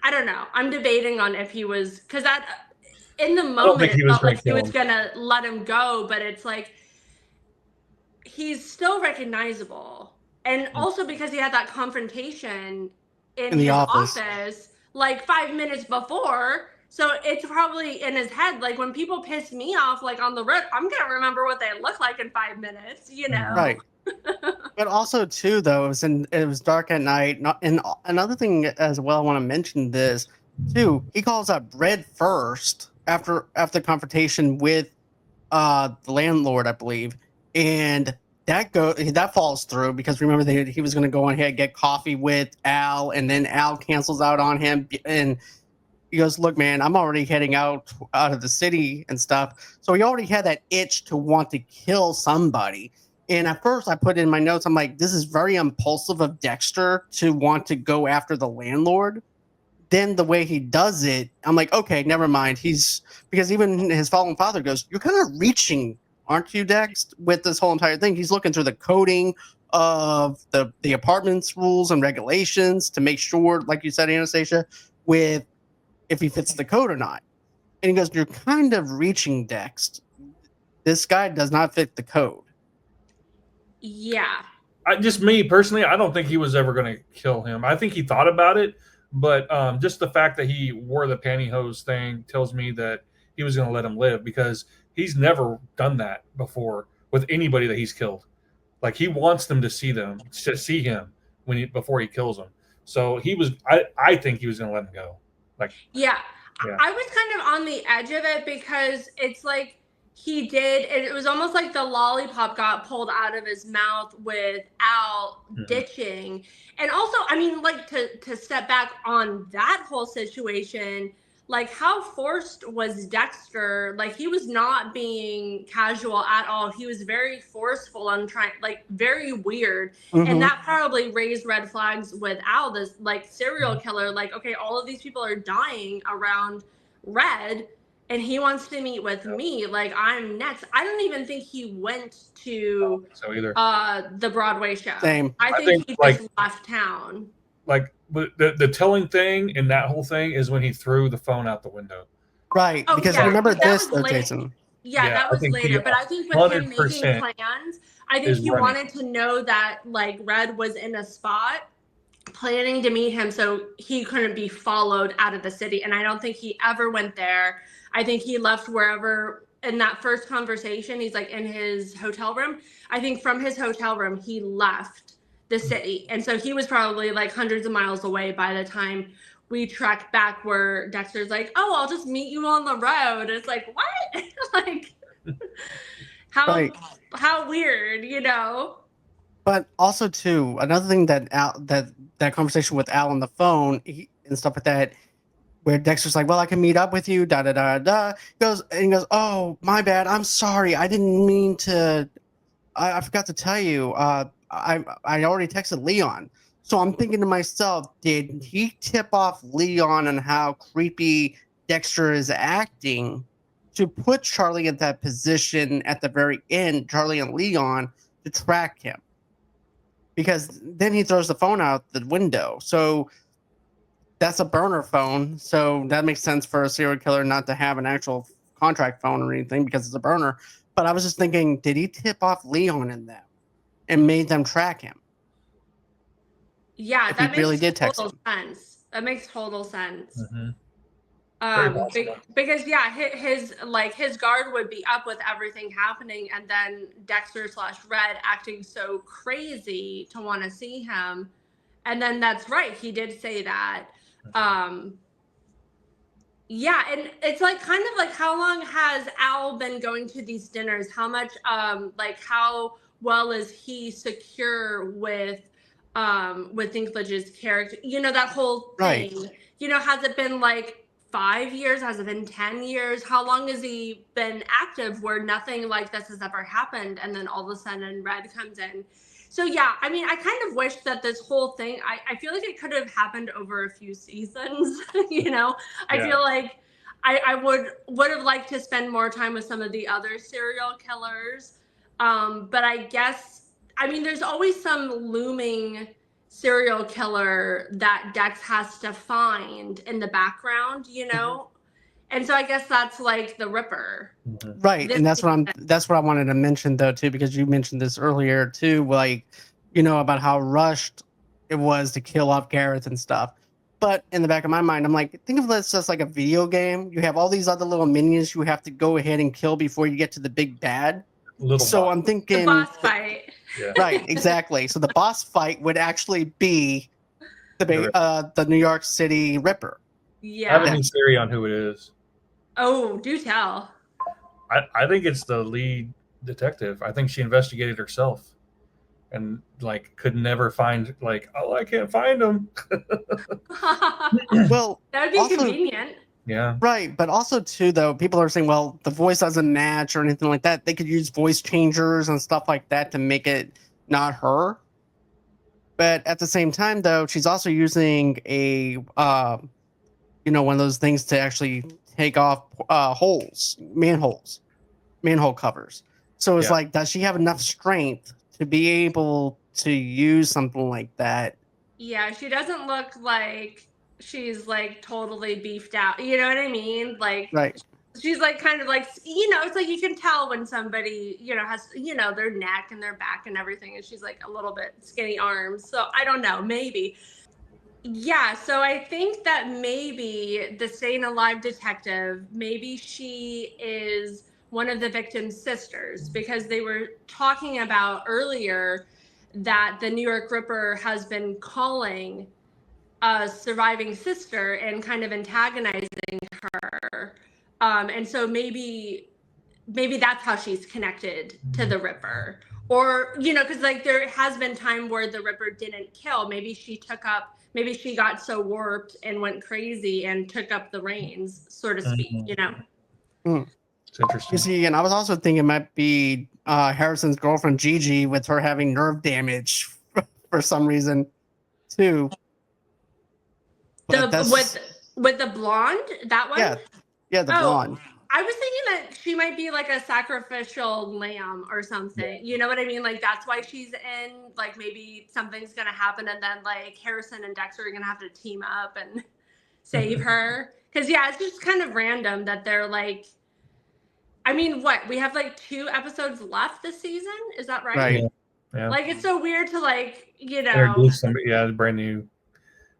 I don't know. I'm debating on if he was, because that in the moment it felt like he was gonna let him go, but it's like he's still recognizable. And also because he had that confrontation in his office like 5 minutes before, So it's probably in his head. Like when people piss me off, like on the road, I'm gonna remember what they look like in 5 minutes. You know. Right. But also too, though, it was dark at night. And another thing as well, I want to mention this too. He calls up Red first after confrontation with the landlord, I believe, and that falls through because remember he was going to go ahead and get coffee with Al, and then Al cancels out on him, and he goes, "Look, man, I'm already heading out of the city and stuff." So he already had that itch to want to kill somebody. And at first, I put in my notes, I'm like, "This is very impulsive of Dexter to want to go after the landlord." Then the way he does it, I'm like, okay, never mind. Because even his fallen father goes, "You're kind of reaching, aren't you, Dex, with this whole entire thing?" He's looking through the coding of the apartment's rules and regulations to make sure, like you said, Anastasia, with if he fits the code or not. And he goes, "You're kind of reaching, Dex. This guy does not fit the code." Yeah. Just me personally, I don't think he was ever going to kill him. I think he thought about it, but just the fact that he wore the pantyhose thing tells me that he was going to let him live, because he's never done that before with anybody that he's killed. Like, he wants them to see him before he kills them. So I think he was going to let him go. Like, yeah. Yeah. I was kind of on the edge of it because it's like it was almost like the lollipop got pulled out of his mouth with Al ditching. And also, I mean, like to step back on that whole situation, like how forced was Dexter? Like he was not being casual at all. He was very forceful on very weird. And that probably raised red flags with Al, this like serial killer. Like, okay, all of these people are dying around Red, and he wants to meet with me. Like, I'm next. I don't even think he went to the Broadway show. Same. I think he just left town. Like, the telling thing in that whole thing is when he threw the phone out the window. Right, because remember this, though, Jason. Yeah, that was later. But I think with him making plans, I think he wanted to know that, like, Red was in a spot planning to meet him so he couldn't be followed out of the city. And I don't think he ever went there. I think he left wherever in that first conversation, he's like in his hotel room. I think from his hotel room, he left the city. And so he was probably like hundreds of miles away by the time we tracked back where Dexter's like, "Oh, I'll just meet you on the road." It's like, what? Like, how weird, you know? But also, too, another thing that conversation with Al on the phone and stuff like that, where Dexter's like, "Well, I can meet up with you, da da da da." He goes, "Oh, my bad. I'm sorry. I didn't mean to. I forgot to tell you. I already texted Leon." So I'm thinking to myself, did he tip off Leon on how creepy Dexter is acting to put Charlie in that position at the very end, Charlie and Leon, to track him? Because then he throws the phone out the window. So that's a burner phone. So that makes sense for a serial killer not to have an actual contract phone or anything because it's a burner. But I was just thinking, did he tip off Leon in that and made them track him? Yeah, that makes total sense. That makes total sense. Because his guard would be up with everything happening, and then Dexter/Red acting so crazy to want to see him, and then that's right, he did say that. Yeah, and it's like kind of like, how long has Al been going to these dinners? How much how well is he secure with Dinklage's character? You know, that whole thing. Right. You know, has it been like 5 years? Has it been 10 years? How long has he been active where nothing like this has ever happened? And then all of a sudden Red comes in. So yeah, I mean, I kind of wish that this whole thing, I feel like it could have happened over a few seasons, you know? I feel like I would have liked to spend more time with some of the other serial killers. But I guess, I mean, there's always some looming serial killer that Dex has to find in the background, you know? And so I guess that's like the Ripper. Right. And that's what I wanted to mention though, too, because you mentioned this earlier too, like, you know, about how rushed it was to kill off Gareth and stuff. But in the back of my mind, I'm like, think of this as like a video game. You have all these other little minions you have to go ahead and kill before you get to the big bad. Little So boss. I'm thinking, The boss fight. Yeah. right, exactly. So the boss fight would actually be the New York City Ripper. I have Yeah. a new theory on who it is. Oh, do tell. I think it's the lead detective. I think she investigated herself and like could never find like, oh, I can't find him. Well, That would be also, convenient. Yeah. right, but also too though, people are saying, well, the voice doesn't match or anything like that. They could use voice changers and stuff like that to make it not her. But at the same time, though, she's also using a one of those things to actually take off manhole covers. So it's Yeah. like, does she have enough strength to be able to use something like that? Yeah, she doesn't look like she's like totally beefed out. You know what I mean? Like, Right. she's like kind of like, it's like you can tell when somebody, has, their neck and their back and everything. And she's like a little bit skinny arms. So I don't know, maybe. Yeah, so I think that maybe the Staying Alive detective, maybe she is one of the victim's sisters, because they were talking about earlier that the New York Ripper has been calling a surviving sister and kind of antagonizing her. And so maybe that's how she's connected to the Ripper. Or, because like there has been time where the Ripper didn't kill. Maybe she got so warped and went crazy and took up the reins, so to speak, It's interesting. You see, and I was also thinking it might be Harrison's girlfriend Gigi with her having nerve damage for some reason too. But With the blonde, that one? Yeah, the blonde. I was thinking that she might be like a sacrificial lamb or something. Yeah. You know what I mean? Like that's why she's in. Like maybe something's gonna happen, and then like Harrison and Dexter are gonna have to team up and save her. Because it's just kind of random that they're like. I mean, what we have like 2 episodes left this season. Is that right? Right. Yeah. Like it's so weird to like introduce somebody. Yeah, brand new.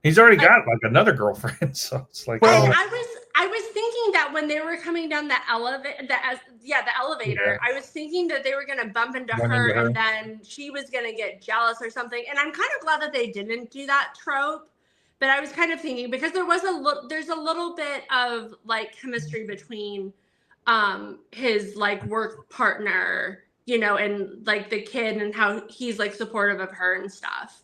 He's already got like another girlfriend, so it's like. Well, and I was thinking that when they were coming down the elevator, I was thinking that they were going to bump into her and then she was going to get jealous or something. And I'm kind of glad that they didn't do that trope. But I was kind of thinking, because there's a little bit of like chemistry between his like work partner, and like the kid, and how he's like supportive of her and stuff.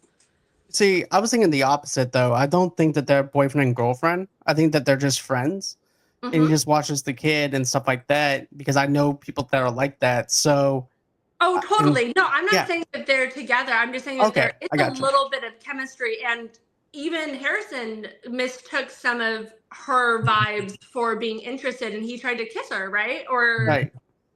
See, I was thinking the opposite, though. I don't think that they're boyfriend and girlfriend. I think that they're just friends. And he just watches the kid and stuff like that, because I know people that are like that. So. Oh, totally. No, I'm not saying that they're together. I'm just saying that there is a little bit of chemistry. And even Harrison mistook some of her vibes for being interested, and he tried to kiss her, right?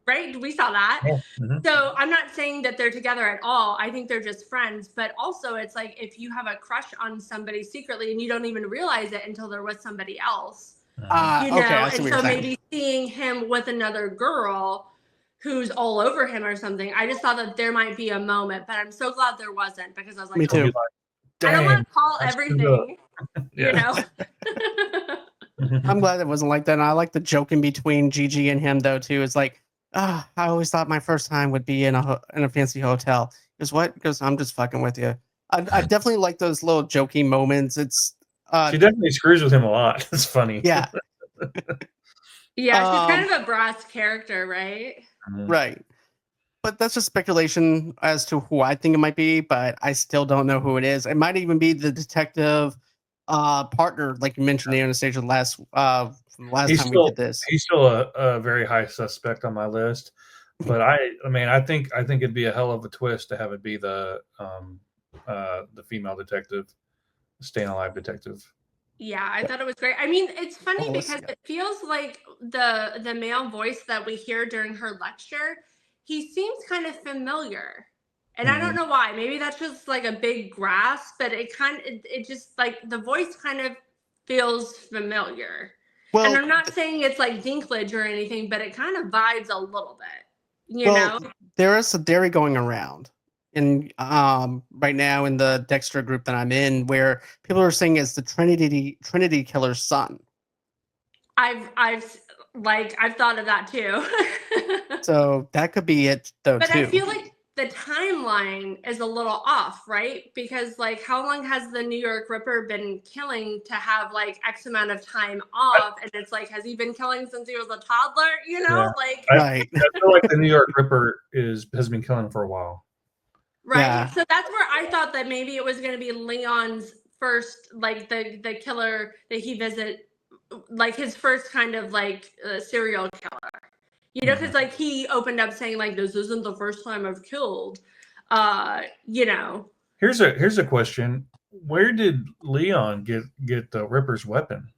Right? We saw that. Yeah. Mm-hmm. So I'm not saying that they're together at all. I think they're just friends. But also, it's like if you have a crush on somebody secretly and you don't even realize it until they're with somebody else, and so maybe seeing him with another girl who's all over him or something. I just thought that there might be a moment, but I'm so glad there wasn't, because I was like, me too. I don't want to call everything, I'm glad it wasn't like that. And I like the joke in between Gigi and him, though, too. It's like, I always thought my first time would be in a fancy hotel. He goes, what? He goes, I'm just fucking with you. I definitely like those little jokey moments. It's she definitely screws with him a lot. It's funny. Yeah. Yeah, she's kind of a brass character, right? Right. But that's just speculation as to who I think it might be, but I still don't know who it is. It might even be the detective partner, like you mentioned, Anastasia, last time we did this. He's still a very high suspect on my list. But I think it'd be a hell of a twist to have it be the female detective, Staying Alive detective. Yeah, I thought it was great. I mean, it's funny because it feels like the male voice that we hear during her lecture, he seems kind of familiar. And I don't know why. Maybe that's just like a big grasp, but it just like the voice kind of feels familiar. Well, and I'm not saying it's like Dinklage or anything, but it kind of vibes a little bit, you know? There is a theory going around in right now in the Dexter group that I'm in, where people are saying it's the Trinity killer's son. I've thought of that too. So that could be it, though, But too. I feel like the timeline is a little off, right? Because like, how long has the New York Ripper been killing to have like X amount of time off? And it's like, has he been killing since he was a toddler? You know, Yeah. like Right. I feel like the New York Ripper has been killing for a while. right. Yeah. So that's where I thought that maybe it was going to be Leon's first, like the killer that he visit, like his first kind of like serial killer. You know, because like he opened up saying like, this isn't the first time I've killed. You know. Here's a question: where did Leon get the Ripper's weapon?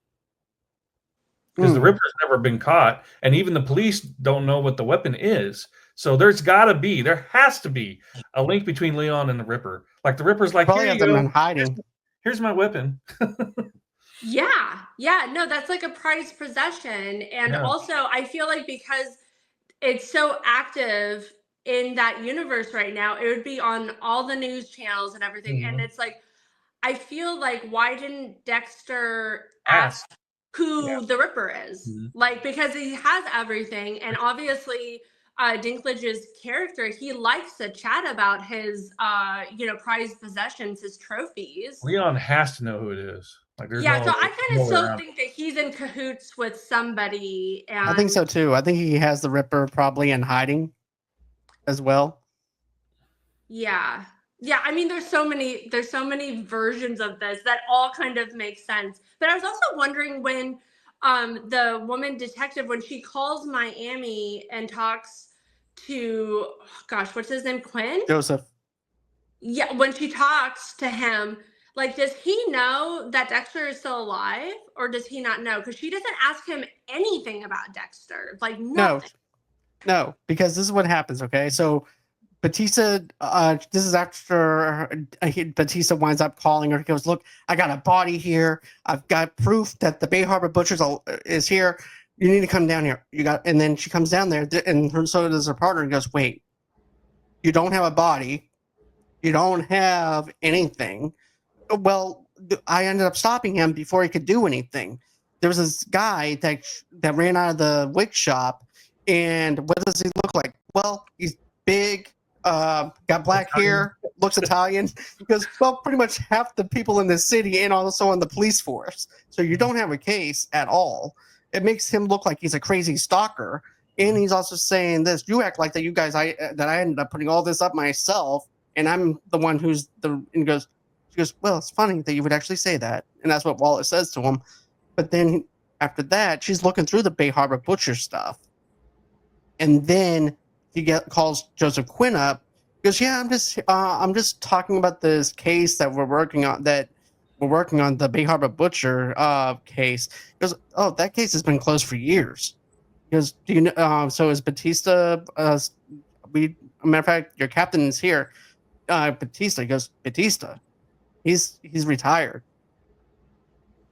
Because the Ripper's never been caught, and even the police don't know what the weapon is. So there has to be a link between Leon and the Ripper. Like the Ripper's like, Probably here you has them go, in hiding. here's my weapon. Yeah, no, that's like a prized possession. And also I feel like because it's so active in that universe right now, it would be on all the news channels and everything. And it's like, I feel like, why didn't Dexter ask who the Ripper is? Like, because he has everything. And obviously Dinklage's character, he likes to chat about his prized possessions, his trophies. Leon has to know who it is. Like, So I kind of still think that he's in cahoots with somebody. And I think so too. I think he has the Ripper probably in hiding as well. Yeah. I mean, there's so many versions of this that all kind of make sense. But I was also wondering when the woman detective, when she calls Miami and talks to, what's his name? Quinn? Joseph. Yeah, when she talks to him, like, does he know that Dexter is still alive, or does he not know? Because she doesn't ask him anything about Dexter. Like, nothing. No, because this is what happens, okay? So Batista, this is after Batista winds up calling her. He goes, look, I got a body here. I've got proof that the Bay Harbor Butchers is here. You need to come down here. And then she comes down there, and so does her partner, and goes, wait, you don't have a body. You don't have anything. Well, I ended up stopping him before he could do anything. There was this guy that ran out of the wig shop, and what does he look like? Well, he's big, got black hair, looks Italian. Because, well, pretty much half the people in the city and also in the police force. So you don't have a case at all. It makes him look like he's a crazy stalker. And he's also saying this, you act like that you guys, that I ended up putting all this up myself, and I'm the one who's and she goes, well, it's funny that you would actually say that. And that's what Wallace says to him. But then after that, she's looking through the Bay Harbor Butcher stuff. And then he calls Joseph Quinn up. He goes, yeah, I'm just talking about this case that we're working on, the Bay Harbor Butcher case. He goes, oh, that case has been closed for years. He goes, do you know, so is Batista, matter of fact, your captain is here. Batista. He goes, Batista? He's retired.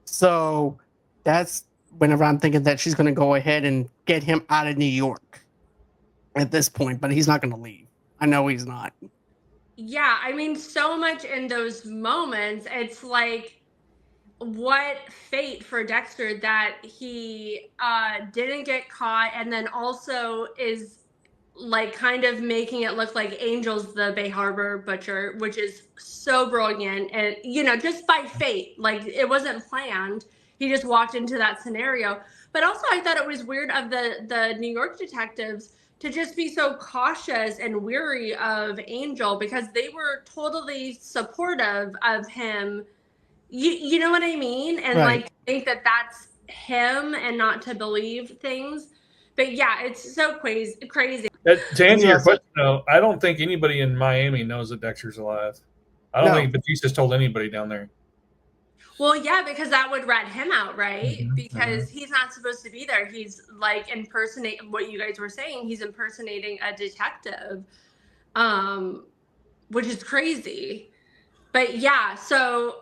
So that's whenever I'm thinking that she's going to go ahead and get him out of New York at this point, but he's not going to leave. I know he's not. Yeah, I mean, so much in those moments, it's like, what fate for Dexter that he didn't get caught, and then also is like kind of making it look like Angel's the Bay Harbor Butcher, which is so brilliant. And, just by fate, like it wasn't planned. He just walked into that scenario. But also I thought it was weird of the New York detectives to just be so cautious and weary of Angel, because they were totally supportive of him. You know what I mean? And right. Like think that that's him and not to believe things. But yeah, it's so crazy. To answer your question, though, I don't think anybody in Miami knows that Dexter's alive. I don't think Batista's told anybody down there. Well, yeah, because that would rat him out, right? Because he's not supposed to be there. He's like impersonating what you guys were saying. He's impersonating a detective, which is crazy. But yeah, so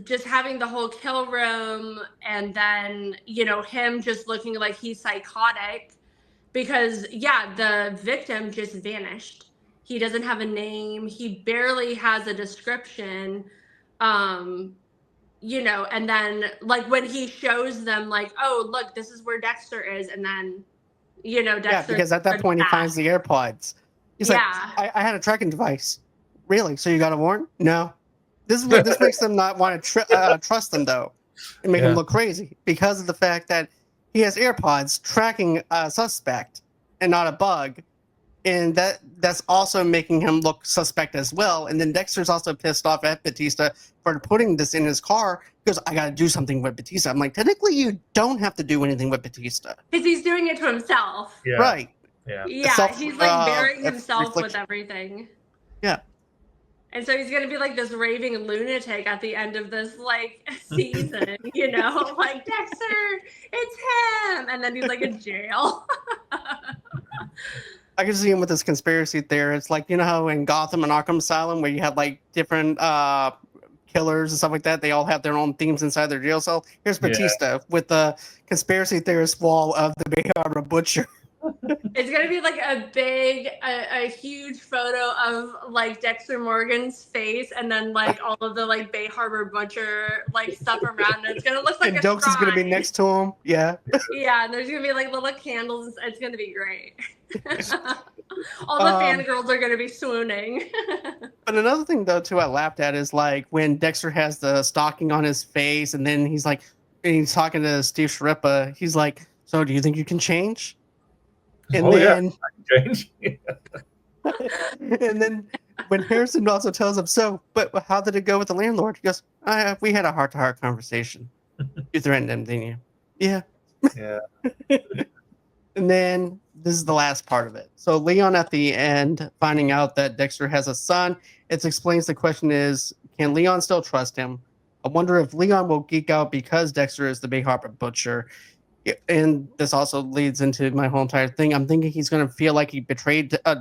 just having the whole kill room, and then, him just looking like he's psychotic. Because, yeah, the victim just vanished. He doesn't have a name. He barely has a description. You know, and then like when he shows them like, oh, look, this is where Dexter is. And then, you know, Dexter. Yeah, because at that point he finds the AirPods. He's like, I had a tracking device. Really? So you got a warrant? No. This makes them not want to trust them, though. And make him look crazy because of the fact that he has AirPods tracking a suspect and not a bug. And that's also making him look suspect as well. And then Dexter's also pissed off at Batista for putting this in his car because I got to do something with Batista. I'm like, technically, you don't have to do anything with Batista. Because he's doing it to himself. Yeah. Right. Yeah. Yeah, he's like burying himself with everything. Yeah. And so he's going to be like this raving lunatic at the end of this like season, you know, like Dexter, it's him. And then he's like in jail. I can see him with this conspiracy theory. It's like, you know how in Gotham and Arkham Asylum where you have like different killers and stuff like that, they all have their own themes inside their jail cell. Here's Batista with the conspiracy theorist wall of the Bay Harbor Butcher. It's gonna be like a huge photo of like Dexter Morgan's face, and then like all of the like Bay Harbor Butcher like stuff around it. It's gonna look like and a Dokes is gonna be next to him. Yeah. Yeah, and there's gonna be like little candles. It's gonna be great. All the fangirls are gonna be swooning. But another thing though too I laughed at is like when Dexter has the stocking on his face, and then he's talking to Steve Sharippa. He's like, "So do you think you can change?" And then, and then when Harrison also tells him, "So, but how did it go with the landlord?" He goes, "We had a heart-to-heart conversation. You threatened him, didn't you?" Yeah. Yeah. And then this is the last part of it. So Leon at the end, finding out that Dexter has a son, it explains the question is, can Leon still trust him? I wonder if Leon will geek out because Dexter is the Bay Harbor Butcher. And this also leads into my whole entire thing. I'm thinking he's going to feel like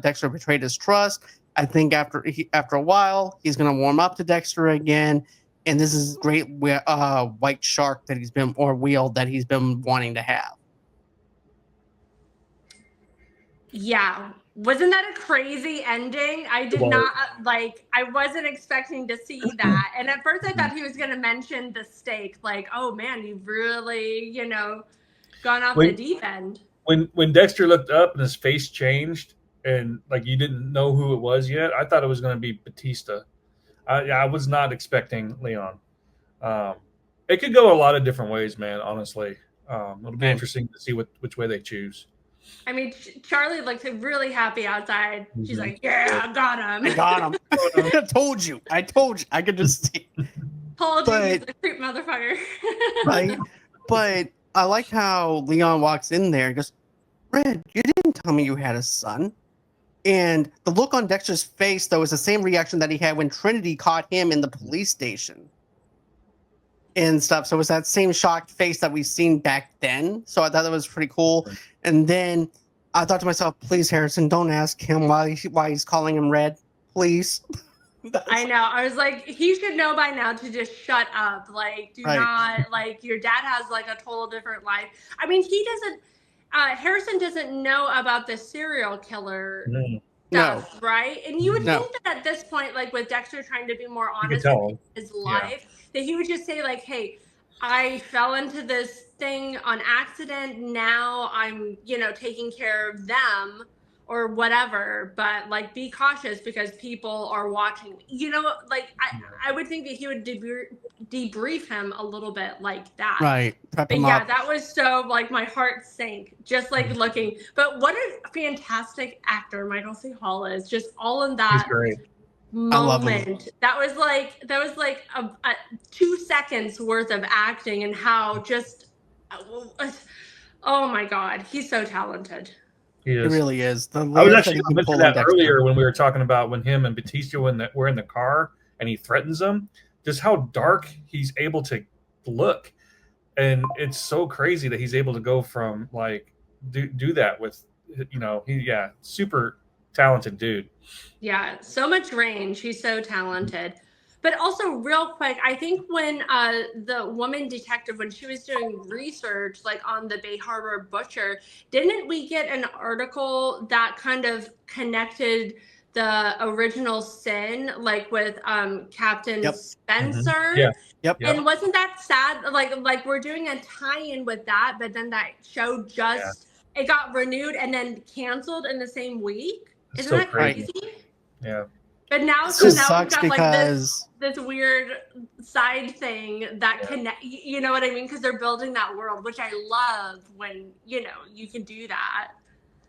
Dexter betrayed his trust. I think after a while, he's going to warm up to Dexter again. And this is great white shark that wheel that he's been wanting to have. Yeah. Wasn't that a crazy ending? I did not I wasn't expecting to see that. And at first I thought he was going to mention the steak. Like, oh man, you've really, you know, gone off the deep end. When Dexter looked up and his face changed and like you didn't know who it was yet, I thought it was going to be Batista. I was not expecting Leon. It could go a lot of different ways, man. Honestly, it'll be interesting to see which way they choose. I mean, Charlie looked really happy outside. She's like, "Yeah, I got him. I got him. I told you. I could just see. Told you he's a creep motherfucker." Right, but I like how Leon walks in there and goes, "Red, you didn't tell me you had a son." And the look on Dexter's face, though, is the same reaction that he had when Trinity caught him in the police station and stuff. So it was that same shocked face that we've seen back then. So I thought that was pretty cool. And then I thought to myself, please, Harrison, don't ask him why he's calling him Red. Please. I know. I was like, he should know by now to just shut up. Like, do not, like, your dad has, like, a total different life. I mean, he doesn't, Harrison doesn't know about the serial killer stuff, right? And you would think that at this point, like, with Dexter trying to be more honest with his life, that he would just say, like, hey, I fell into this thing on accident. Now I'm, you know, taking care of them or whatever, but like be cautious because people are watching. You know, like I would think that he would debrief him a little bit like that. Right. But yeah, that was so like my heart sank just like looking. But what a fantastic actor Michael C. Hall is, just all in that moment. That was like a 2 seconds worth of acting and how just oh my God, he's so talented. He really is. I was actually mentioning that earlier when we were talking about when him and Batista were in the car and he threatens them, just how dark he's able to look. And it's so crazy that he's able to go from like do that with, you know, super talented dude. Yeah, so much range. He's so talented. But also real quick, I think when the woman detective, when she was doing research like on the Bay Harbor Butcher, didn't we get an article that kind of connected the original Sin, like with Captain Yep. Spencer. Yeah. Yep. And wasn't that sad? Like we're doing a tie-in with that, but then that show just it got renewed and then canceled in the same week. It's Isn't so that crazy? Yeah. But now, It so just now we've sucks got like because this weird side thing that connect. You know what I mean? Because they're building that world, which I love when you can do that.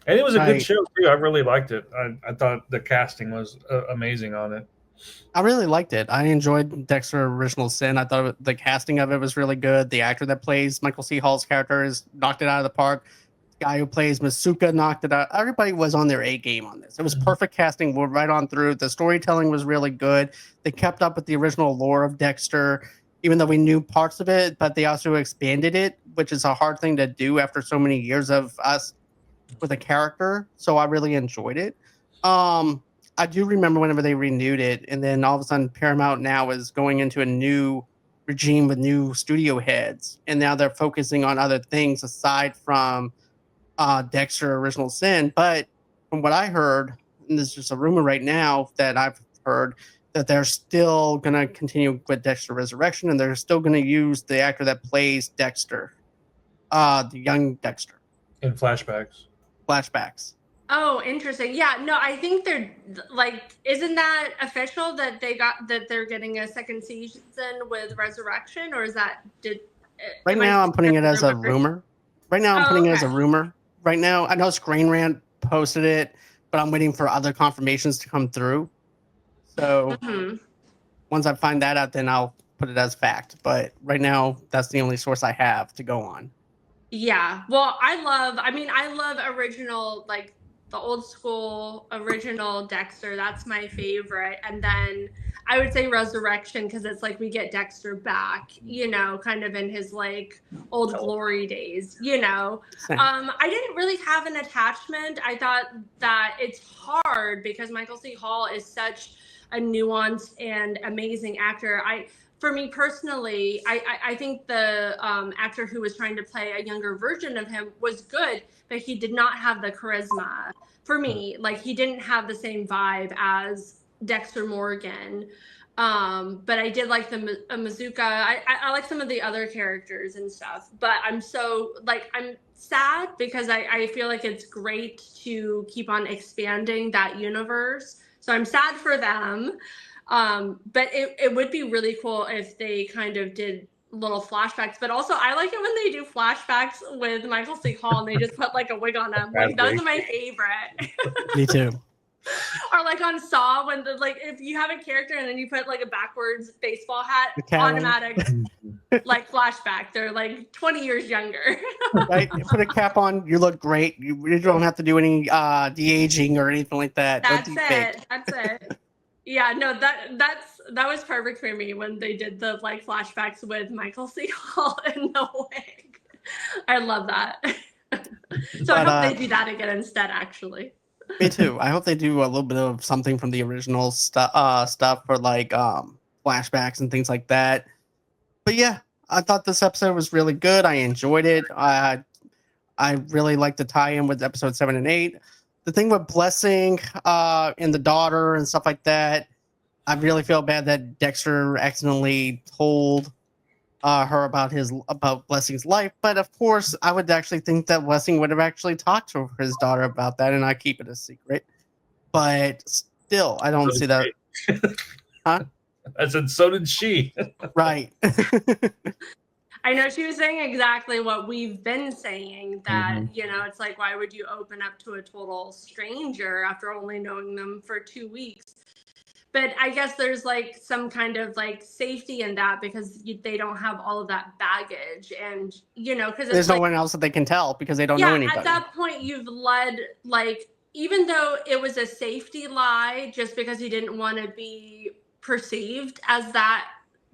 And it was a good Right. show too. I really liked it. I thought the casting was amazing on it. I really liked it. I enjoyed Dexter Original Sin. I thought the casting of it was really good. The actor that plays Michael C. Hall's character has knocked it out of the park. The guy who plays Masuka knocked it out. Everybody was on their A game on this. It was perfect casting. We're right on through. The storytelling was really good. They kept up with the original lore of Dexter, even though we knew parts of it, but they also expanded it, which is a hard thing to do after so many years of us with a character. So I really enjoyed it. I do remember whenever they renewed it, and then all of a sudden Paramount now is going into a new regime with new studio heads, and now they're focusing on other things aside from Dexter Original Sin. But from what I heard, and this is just a rumor right now that I've heard, that they're still going to continue with Dexter Resurrection, and they're still going to use the actor that plays Dexter, the young Dexter, In flashbacks. Oh, interesting. Yeah, no, I think they're like, isn't that official that they're getting a second season with Resurrection, or is that Right now I'm putting it as a rumor. Right now I know Screen Rant posted it, but I'm waiting for other confirmations to come through. So once I find that out, then I'll put it as fact. But right now, that's the only source I have to go on. Yeah. Well, I love original, like the old school original Dexter. That's my favorite. And then I would say Resurrection, because it's like we get Dexter back, kind of in his like old glory days, I didn't really have an attachment. I thought that it's hard because Michael C. Hall is such a nuanced and amazing actor. For me personally, I think the actor who was trying to play a younger version of him was good, but he did not have the charisma. For me, like he didn't have the same vibe as Dexter Morgan. But I did like the Mazuka. I like some of the other characters and stuff. But I'm sad because I feel like it's great to keep on expanding that universe. So I'm sad for them. But it would be really cool if they kind of did little flashbacks. But also, I like it when they do flashbacks with Michael C. Hall and they just put like a wig on him. Like those are my favorite. Me too. Or like on Saw, when if you have a character and then you put like a backwards baseball hat, automatic like flashback. They're like 20 years younger. Right? You put a cap on, you look great. You don't have to do any de-aging or anything like that. That's it. Yeah, no, that was perfect for me when they did the like flashbacks with Michael C. Hall in the wig. I love that. So I hope they do that again instead, actually. Me too. I hope they do a little bit of something from the original stuff for like flashbacks and things like that. But yeah, I thought this episode was really good. I enjoyed it. I really liked the tie-in with episode 7 and 8. The thing with Blessing and the daughter and stuff like that, I really feel bad that Dexter accidentally told her about Blessing's life. But of course, I would actually think that Blessing would have actually talked to his daughter about that, and I keep it a secret. But still, I don't see that. Huh? I said, so did she. Right. I know she was saying exactly what we've been saying, that, it's like, why would you open up to a total stranger after only knowing them for 2 weeks? But I guess there's like some kind of like safety in that because they don't have all of that baggage, and because there's no one else that they can tell because they don't know anybody. At that point, you've led, like, even though it was a safety lie, just because he didn't want to be perceived as that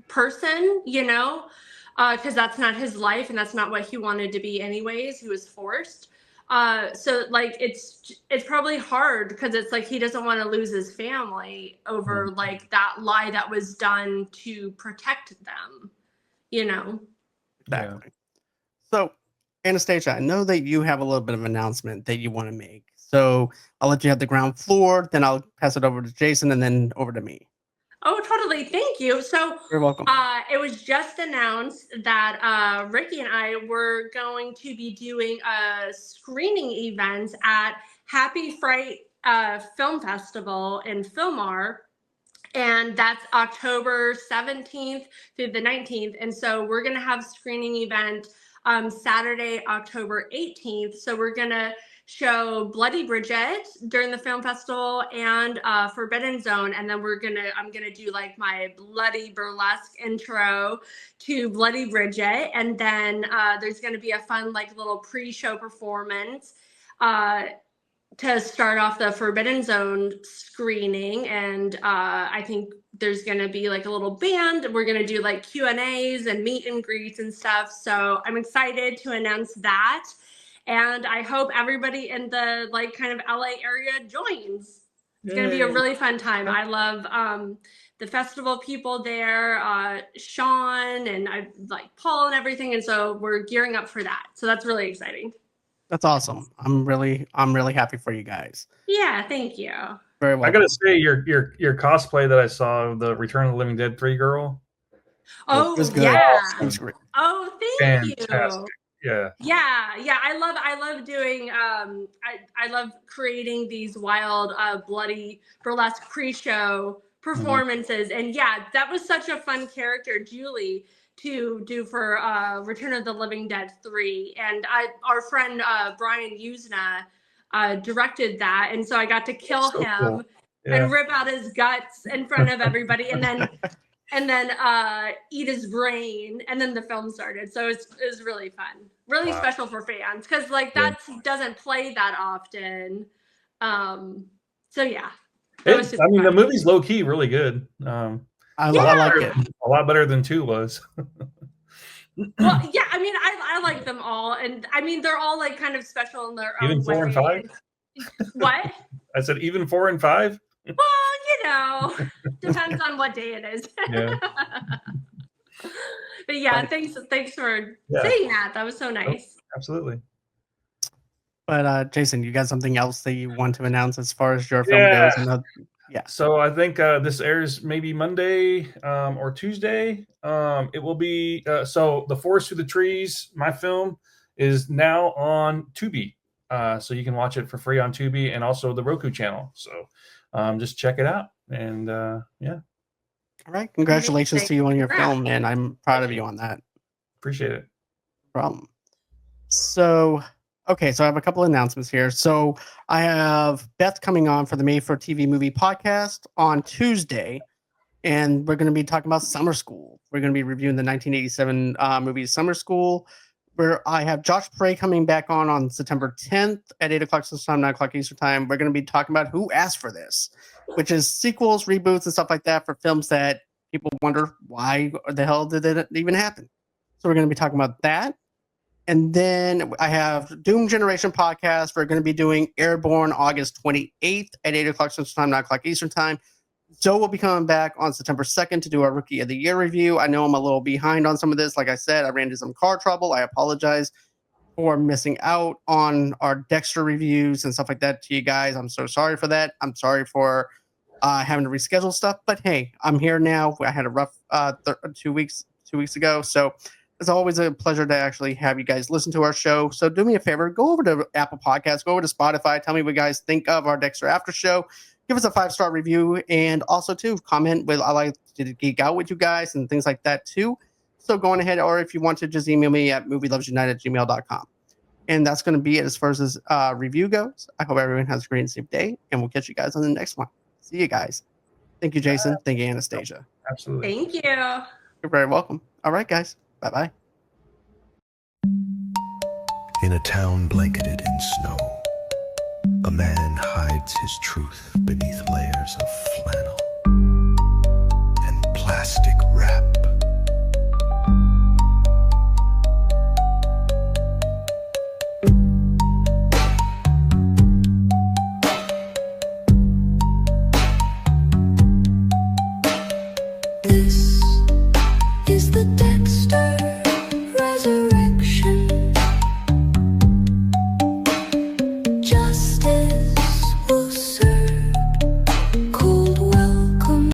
person, because that's not his life and that's not what he wanted to be anyways. He was forced. So like it's probably hard because it's like he doesn't want to lose his family over like that lie that was done to protect them, Exactly. Yeah. So Anastasia, I know that you have a little bit of an announcement that you want to make. So I'll let you have the ground floor, then I'll pass it over to Jason and then over to me. Oh, totally. Thank you. So You're welcome. it was just announced that Ricky and I were going to be doing a screening event at Happy Fright Film Festival in Fillmore. And that's October 17th through the 19th. And so we're going to have a screening event Saturday, October 18th. So we're going to show Bloody Bridget during the film festival and Forbidden Zone. And then I'm going to do like my bloody burlesque intro to Bloody Bridget. And then there's going to be a fun like little pre-show performance to start off the Forbidden Zone screening. And I think there's going to be like a little band. We're going to do like Q&As and meet and greets and stuff. So I'm excited to announce that. And I hope everybody in the like kind of LA area joins. It's going to be a really fun time. I love the festival people there, Sean and I like Paul and everything. And so we're gearing up for that. So that's really exciting. That's awesome. I'm really happy for you guys. Yeah, thank you. Very well. I gotta say, your cosplay that I saw of the Return of the Living Dead 3 girl. Oh, it was good. yeah. It was great. Oh, thank you. Yeah. I love doing I love creating these wild bloody burlesque pre-show performances. And yeah, that was such a fun character, Julie, to do for Return of the Living Dead 3. And our friend Brian Usna directed that, and so I got to kill him cool. and rip out his guts in front of everybody, and then eat his brain, and then the film started. So it was really fun, really special for fans, because like that doesn't play that often. So yeah, the movie's low key really good. I like it a lot better than 2 was. Well, yeah, I mean, I like them all, and I mean they're all like kind of special in their own way. Even 4 and 5. What? I said even 4 and 5. Well, depends on what day it is. Yeah. But yeah, thanks for saying that. That was so nice. Oh, absolutely. But Jason, you got something else that you want to announce as far as your film goes? Yeah. So I think this airs maybe Monday or Tuesday. It will be so The Forest Through the Trees, my film, is now on Tubi. So you can watch it for free on Tubi and also the Roku channel. So just check it out. And yeah. All right. Congratulations to you on your film, man. I'm proud of you on that. Appreciate it. No problem. So okay, so I have a couple of announcements here. So I have Beth coming on for the Made for TV Movie podcast on Tuesday, and we're going to be talking about Summer School. We're going to be reviewing the 1987 movie Summer School, where I have Josh Prey coming back on September 10th at 8 o'clock Central Time, 9 o'clock Eastern Time. We're going to be talking about Who Asked for This, which is sequels, reboots, and stuff like that for films that people wonder why the hell did it even happen. So we're going to be talking about that. And then I have Doom Generation podcast. We're going to be doing Airborne August 28th at 8 o'clock Central Time, 9 o'clock Eastern Time. Joe will be coming back on September 2nd to do our Rookie of the Year review. I know I'm a little behind on some of this. Like I said, I ran into some car trouble. I apologize for missing out on our Dexter reviews and stuff like that to you guys. I'm so sorry for that. I'm sorry for having to reschedule stuff. But hey, I'm here now. I had a rough 2 weeks ago. So it's always a pleasure to actually have you guys listen to our show. So do me a favor, go over to Apple Podcasts, go over to Spotify, tell me what you guys think of our Dexter After Show. Give us a 5-star review, and also too comment with I like to geek out with you guys and things like that too. So go on ahead, or if you want to, just email me at movielovesunite@gmail.com. And that's going to be it as far as this review goes. I hope everyone has a great and safe day, and we'll catch you guys on the next one. See you guys. Thank you, Jason. Thank you, Anastasia. Absolutely. Thank you. You're very welcome. All right, guys. Bye-bye. In a town blanketed in snow, a man hides his truth beneath layers of flannel and plastic wrap.